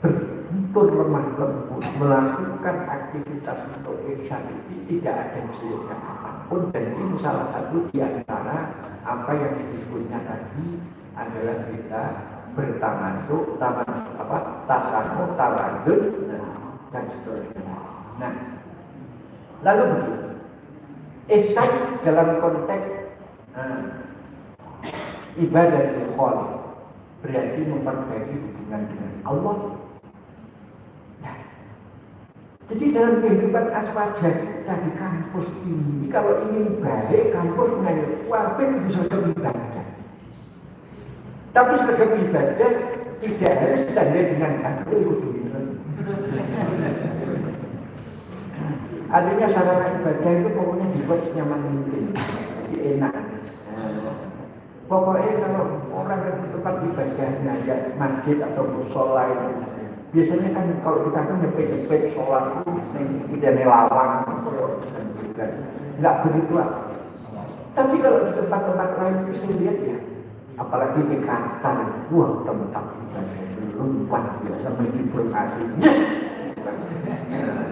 S1: berbentur lemah lembut melakukan aktivitas untuk ihsan itu tidak ada hasilnya apapun, dan ini salah satu di antara apa yang disebutnya tadi adalah kita bertamasuk, tasamuh, tawadud, dan seterusnya. Nah, lalu begini, ihsan dalam konteks ibadah kholi berarti memperbaiki hubungan dengan Allah. Nah, Jadi dalam kehidupan aswaja kita di kampus ini, kalau ingin balik kampus mengalir wabit itu sudah ibadah. Tapi sebagai ibadah tidak harus standar dengan kampus itu dulu. Artinya sarana ibadah itu pokoknya dibuat senyaman mungkin, jadi enak. Pokoknya kalau orang yang tempat ibadahnya ya masjid atau musola itu, biasanya kan kalau kita kan nyepet-nyepet sholat itu tidak nelawang, nggak begitu lah. Tapi kalau di tempat-tempat lain itu saya lihat ya, apalagi di Qatar, wah tempat ibadah itu luar biasa menghibur-hibur.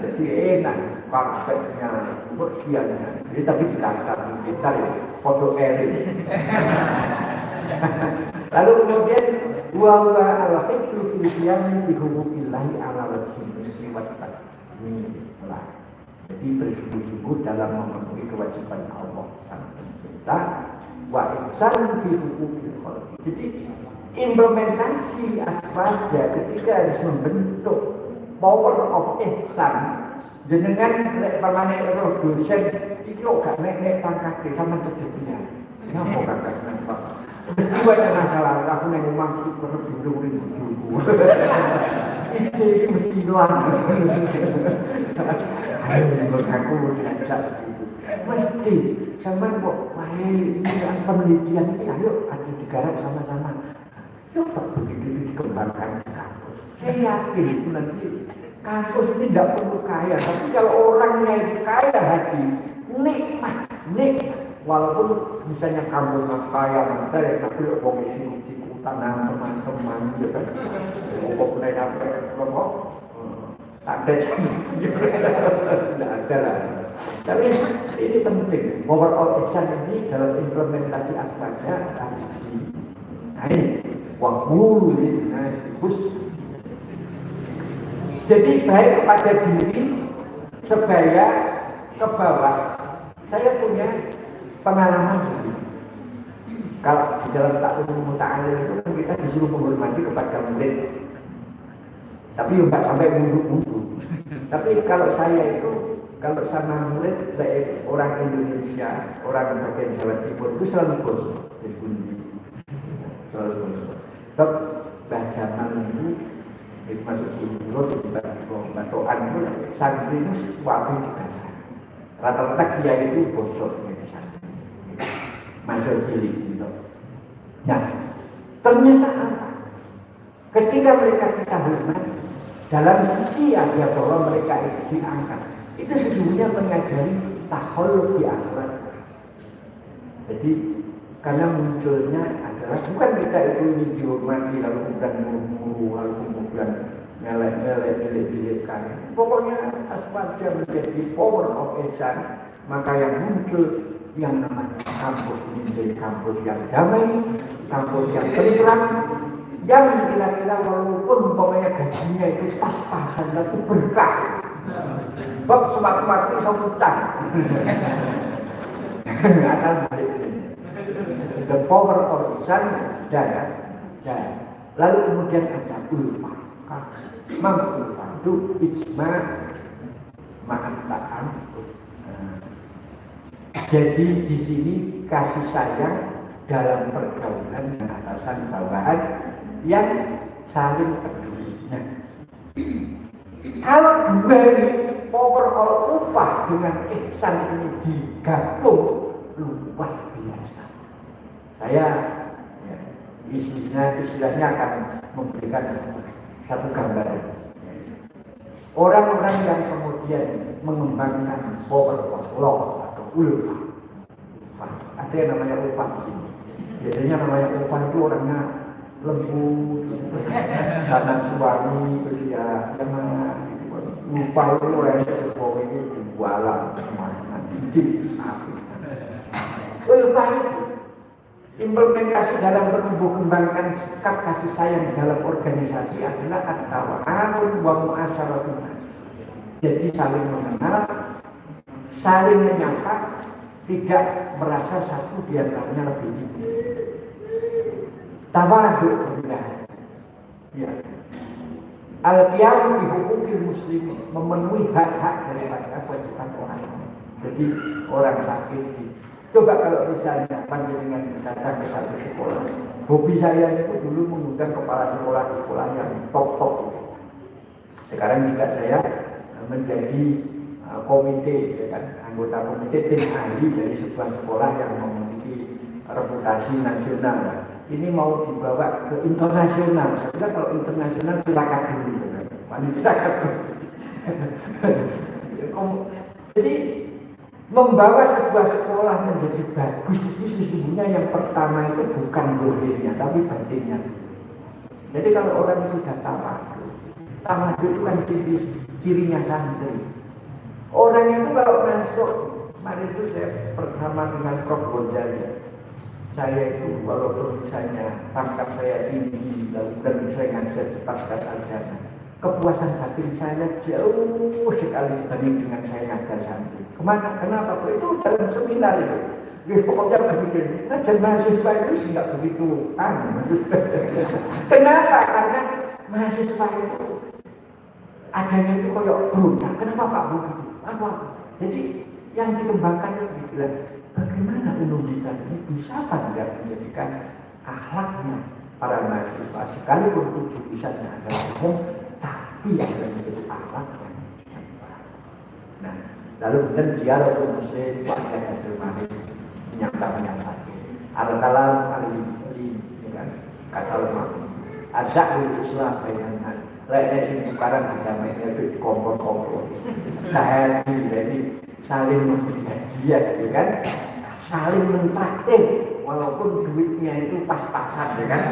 S1: Jadi enak, perfectnya, bersiannya. Jadi tapi di Qatar kita ya, foto elit. Lalu kemudian wa al-hikru fil qiyam bi huquqillahi 'ala al-muslimin wa ta'minillah. Jadi bersungguh-sungguh dalam memenuhi kewajiban Allah Sang Pencipta wa ihsan fi huquqil khalq. Jadi implementasi aswaja ketika harus membentuk power of ihsan jenengan lek pamane roh dosen iki kok gak nek pangkat sama cedeknya. Napa kakak napa? Mesti ada masalah, aku neng omah iki kok diurung bojoku. Iki mesti hilang. Ayo aku diajak gitu. Mesti sampean kok wae ini penelitian ini ayo digarap sama-sama. Coba begitu dikembangkan di kampus. Saya yakin itu nanti kampus ini tidak perlu kaya, tapi kalau orangnya itu kaya hati, nikmat. Walaupun misalnya kampus kaya, tapi orang isi tanah teman-teman, ya kan? Kok mulai dapat kelompok? Ada, tidak ada lah. Tapi ini penting. Overall ihsan ini dalam implementasi aswaja harus ini. Waqulu linnasibus. Jadi baik kepada diri sebaya ke bawah. Saya punya pengalaman sendiri. Kalau di dalam taklum muta'alim itu kan kita disuruh menghormati kepada murid. Tapi enggak sampai mundur-mundur. Tapi kalau saya itu, kalau sama murid, saya orang Indonesia, orang bagian Jawa Timur itu selalu bos. Selalu bos. Sebab bahasan itu masuk dulu di batoan itu santri itu wabi juga. Rata-rata kiai itu bosok di sana. Masuk cilik gitu. Nah, ternyata apa? Ketika mereka kita hormat, dalam sisi ada bahwa mereka itu diangkat. Itu sesungguhnya mengajari takhalluf di akhirat. Jadi karena munculnya adalah bukan kita itu dihormati lalu kemudian muru-muru lalu kemudian nyelek-nyelek pokoknya aswaja menjadi power of ihsan, maka yang muncul yang namanya kampus ini menjadi kampus yang damai, kampus yang terang, yang kira-kira walaupun umpamanya gajinya itu pas-pasan tapi berkah. Sebab sewaktu-waktu sambutan. Asal balik ini. The power of ihsan dan lalu kemudian ada ulfah. Ulfah itu ijma ma'ataan. Jadi di sini kasih sayang dalam pergaulan dan atasan bawahan yang saling peduli. Nah, kalau dua ini power of ulfah dengan ihsan ini digabung luar biasa. Saya istilahnya akan memberikan satu gambaran. Orang-orang yang kemudian mengembangkan power of love atau ulfah. Ada yang namanya ulfah di sini. Biasanya namanya ulfah itu orangnya lembut, kanan suami, belia, jangan lupa itu orangnya sebagai itu jualan kemana-mana. Ulfah itu implementasi dalam bertumbuh kembangkan sikap kasih sayang dalam organisasi adalah at-ta'awun wa mu'asyaratun. Jadi saling mengenal, saling menyapa, tidak merasa satu di antaranya lebih tinggi. Tawadhu rendah. Ya. Al-qiyamu bi hukukil muslimin, memenuhi hak-hak daripada kewajiban orang. Jadi orang sakit. Coba kalau misalnya panjenengan datang ke satu sekolah, hobi saya itu dulu mengundang kepala sekolah yang top. Sekarang juga saya menjadi komite, ya kan, anggota komite tim ahli dari sebuah sekolah yang memiliki reputasi nasional. Ini mau dibawa ke internasional. Saya kira kalau internasional silakan dulu, silakan. Jadi membawa sebuah sekolah menjadi bagus itu sesungguhnya yang pertama itu bukan zahirnya tapi batinnya. Jadi kalau orang sudah tamadhu itu kan cirinya santri. Orang itu kalau masuk, kemarin itu saya bersama dengan Prof. Gonzali. Saya itu walaupun misalnya pangkat saya tinggi, lalu dan saya ngajar di pasca sarjana, kepuasan batin saya jauh sekali dibanding dengan saya ngajar santri. Kemana? Kenapa? Itu dalam seminar itu. Ya, pokoknya begitu. Ngajar mahasiswa itu tidak begitu Kenapa? Karena mahasiswa itu adanya itu kayak brunya. Kenapa Pak begitu? Apa? Jadi yang dikembangkan itu dibilang, bagaimana universitas ini bisa tidak menjadikan akhlaknya para mahasiswa sekalipun jurusannya adalah umum, tapi yang menjadi akhlaknya. Nah, lalu kemudian dialog muslim warga Abdul Malik menyatakan al-kalam al-lim, kan? Kata lemah. Asy'arul Islam bayanan. Lainnya sini sekarang agama itu kompor-kompor. Saya jadi saling menghadiah, ya kan? Saling mentraktir, walaupun duitnya itu pas-pasan, ya kan?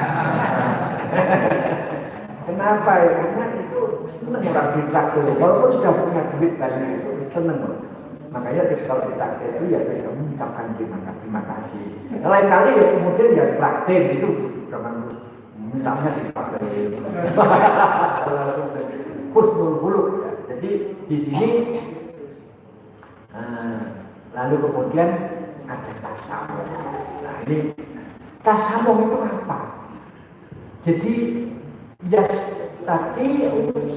S1: Kenapa ya? Karena itu senang orang ditraktir, walaupun sudah punya duit banyak itu senang. Makanya kalau ditraktir itu ya kita mengucapkan terima kasih. Lain kali ya kemudian ya traktir itu jangan misalnya dipakai husnul khuluq ya. Jadi di sini lalu kemudian ada tasamuh. Nah ini tasamuh itu apa? Jadi ya tadi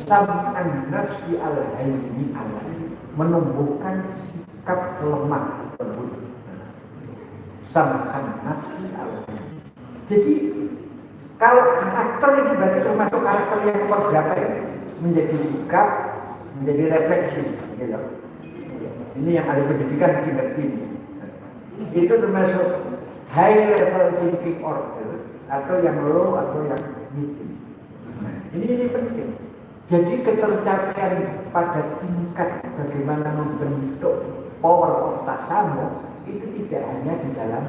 S1: sam'an nafsi al-hayni menumbuhkan sikap lemah tersebut. Sam'an nafsi al-hayni. Jadi kalau karakter itu berarti termasuk karakter yang nomor berapa ya? Menjadi sikap, menjadi refleksi. Gitu. Ini yang ada pendidikan tingkat tinggi. Itu termasuk high level thinking order atau yang low atau yang medium. Ini penting. Jadi ketercapaian pada tingkat bagaimana membentuk power of tasamuh itu tidak hanya di dalam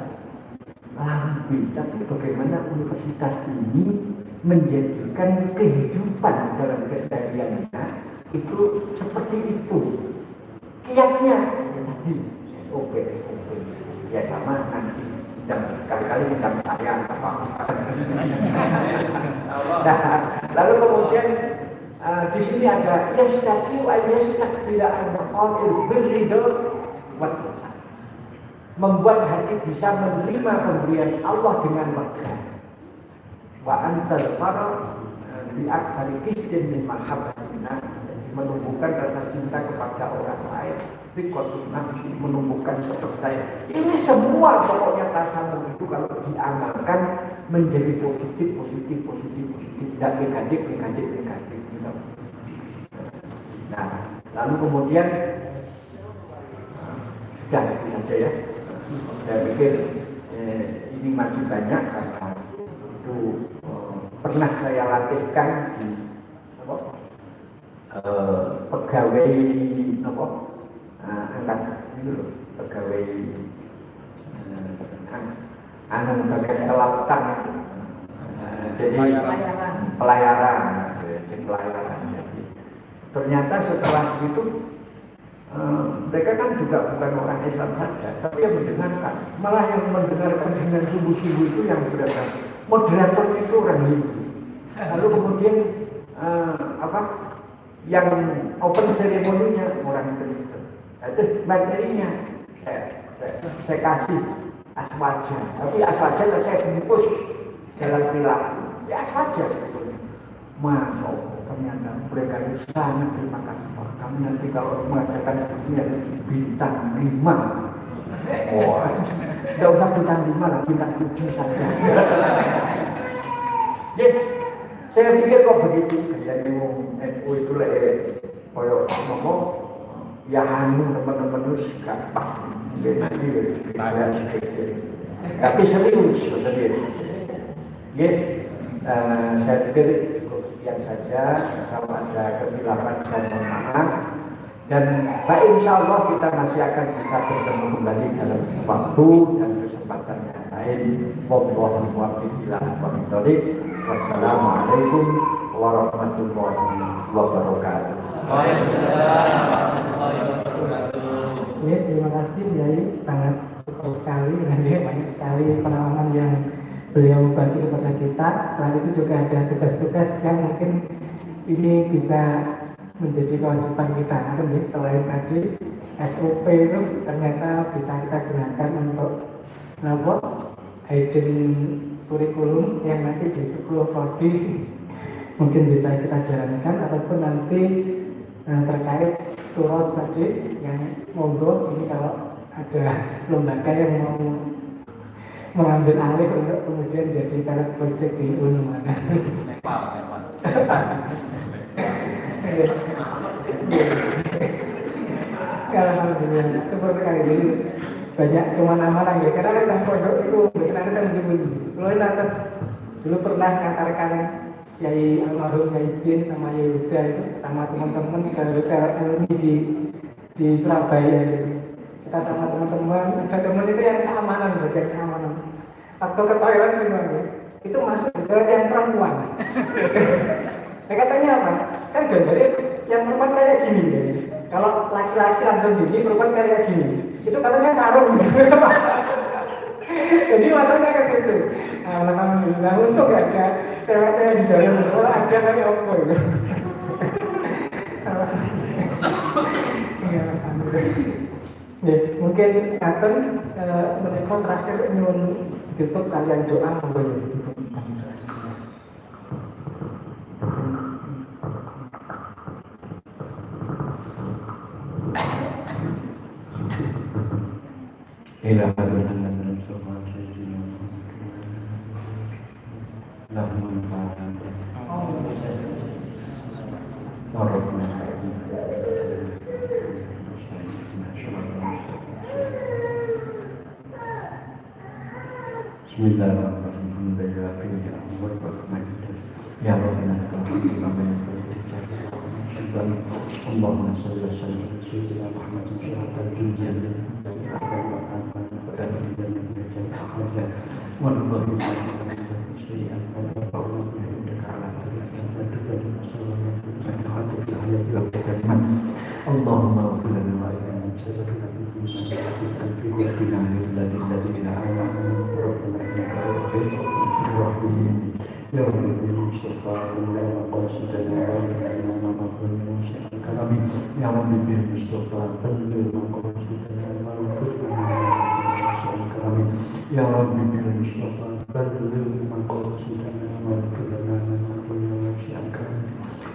S1: lambe, tapi bagaimana universitas ini menjadikan kehidupan dalam kesehariannya itu seperti itu. Kiatnya tadi oke, ya sama nanti dan kali-kali kita saya apa. Nah, lalu kemudian di sini ada yastaqi wa yastaqbila al-maqadir birridha wa membuat hati bisa menerima pemberian Allah dengan megah. Wa antal farah bi aktsari qisdin min mahabbatina, menumbuhkan rasa cinta kepada orang lain, biqatul nafsi, menumbuhkan kepercayaan. Ini semua pokoknya tasamuh itu kalau diamalkan menjadi positif, tidak negatif. Nah, lalu kemudian sudah itu saja ya. Saya pikir ini masih banyak karena itu pernah saya latihkan di pegawai angkat itu loh, pegawai bagian kelautan, jadi pelayaran. Jadi, ternyata setelah itu mereka kan juga bukan orang Islam saja, tapi yang mendengarkan, malah yang mendengarkan dengan sungguh-sungguh itu yang beragam. Moderatornya itu orang Hindu. Lalu kemudian yang open ceremony-nya orang Kristen. Itu materinya saya kasih aswaja, tapi aswaja saya bungkus dalam perilaku. Ya aswaja sebetulnya. Masya Allah, ternyata mereka itu sangat terima kasih Pak. Kami nanti kalau mengadakan ini ada bintang 5. Oh, tidak usah bintang 5 lah, bintang 7 saja. Ya, saya pikir kok begitu. Jadi NU itu lah, koyok ngomong, ya anu teman-teman itu gampang. Jadi saya sedikit. Tapi serius, serius. Ya, saya pikir sekian saja. Kalau ada kesilapan saya mohon maaf. Dan insya Allah kita masih akan bisa bertemu kembali dalam waktu dan kesempatan yang lain. Wassalamualaikum warahmatullahi wabarakatuh.
S2: Ya, terima kasih Yai, sangat syukur sekali dengan dia banyak sekali pengalaman yang beliau bagi kepada kita. Selain itu juga ada tugas-tugas yang mungkin ini bisa menjadi kewajiban kita. Selain tadi SOP itu ternyata bisa kita gunakan untuk hidden kurikulum yang nanti di 10 prodi mungkin bisa kita jalankan, ataupun nanti terkait turos tadi yang monggo ini kalau ada lembaga yang mau mengambil alih untuk kemudian jadi pilot project di Unumana. Alhamdulillah, seperti kali ini banyak kemana-mana ya, karena kita pondok itu kita mulai atas dulu pernah ngantarkan Yai almarhum Yai Bin sama Yai Huda itu sama teman-teman di Surabaya itu. Kita sama teman-teman, ada teman itu yang keamanan, bagian keamanan. Waktu ke toilet itu masuk ke toilet yang perempuan. Nah, katanya apa? Kan gambarnya yang perempuan kayak gini ya. Kalau laki-laki langsung gini, perempuan kayak gini. Itu katanya sarung. Jadi masuknya ke situ. Alhamdulillah, untuk gak ada cewek-cewek di dalam. Kalau ada kami apa itu. Ya, mungkin akan menikah terakhir nyun tutup kalian doa monggo.
S1: Allahumma shalli wa sallim ala sayyidina Muhammad Allahumma ighfir lana wa lana sabaqana bil iman fi qulubina alladhina amanu rabbana innaka ra'ufur rahim ya rabbi mustafa wa qasidana wa lana maqamna kami ya rabbi bil mustafa tanzil maqasidana wa kami ya rabbi bil mustafa tanzil maqasidana wa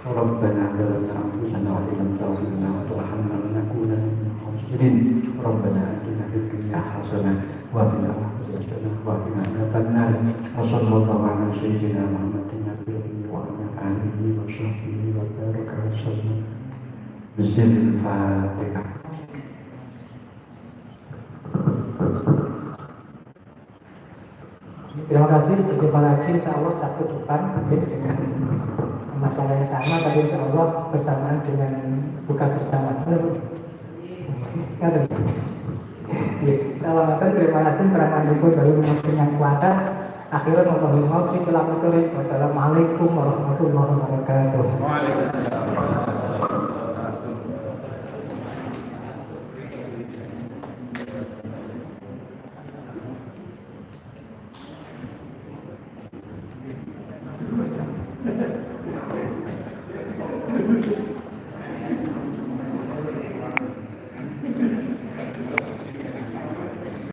S1: ربنا ظلمنا أنفسنا وإن لم تغفر لنا وترحمنا لنكونن من الخاسرين ربنا آتنا في الدنيا حسنة وفي الآخرة حسنة وقنا عذاب النار وصلى الله على سيدنا محمد النبي وعلى آله وصحبه وبارك وسلم بسم الفاتحة.
S2: Terima kasih, berjumpa lagi insya Allah Sabtu depan dengan masalah yang sama, tapi insya Allah bersamaan dengan buka bersama. Salamatan, terima kasih kerana pun baru dengan kuasa. Akhirnya wassalamualaikum warahmatullahi wabarakatuh. Waalaikumsalam.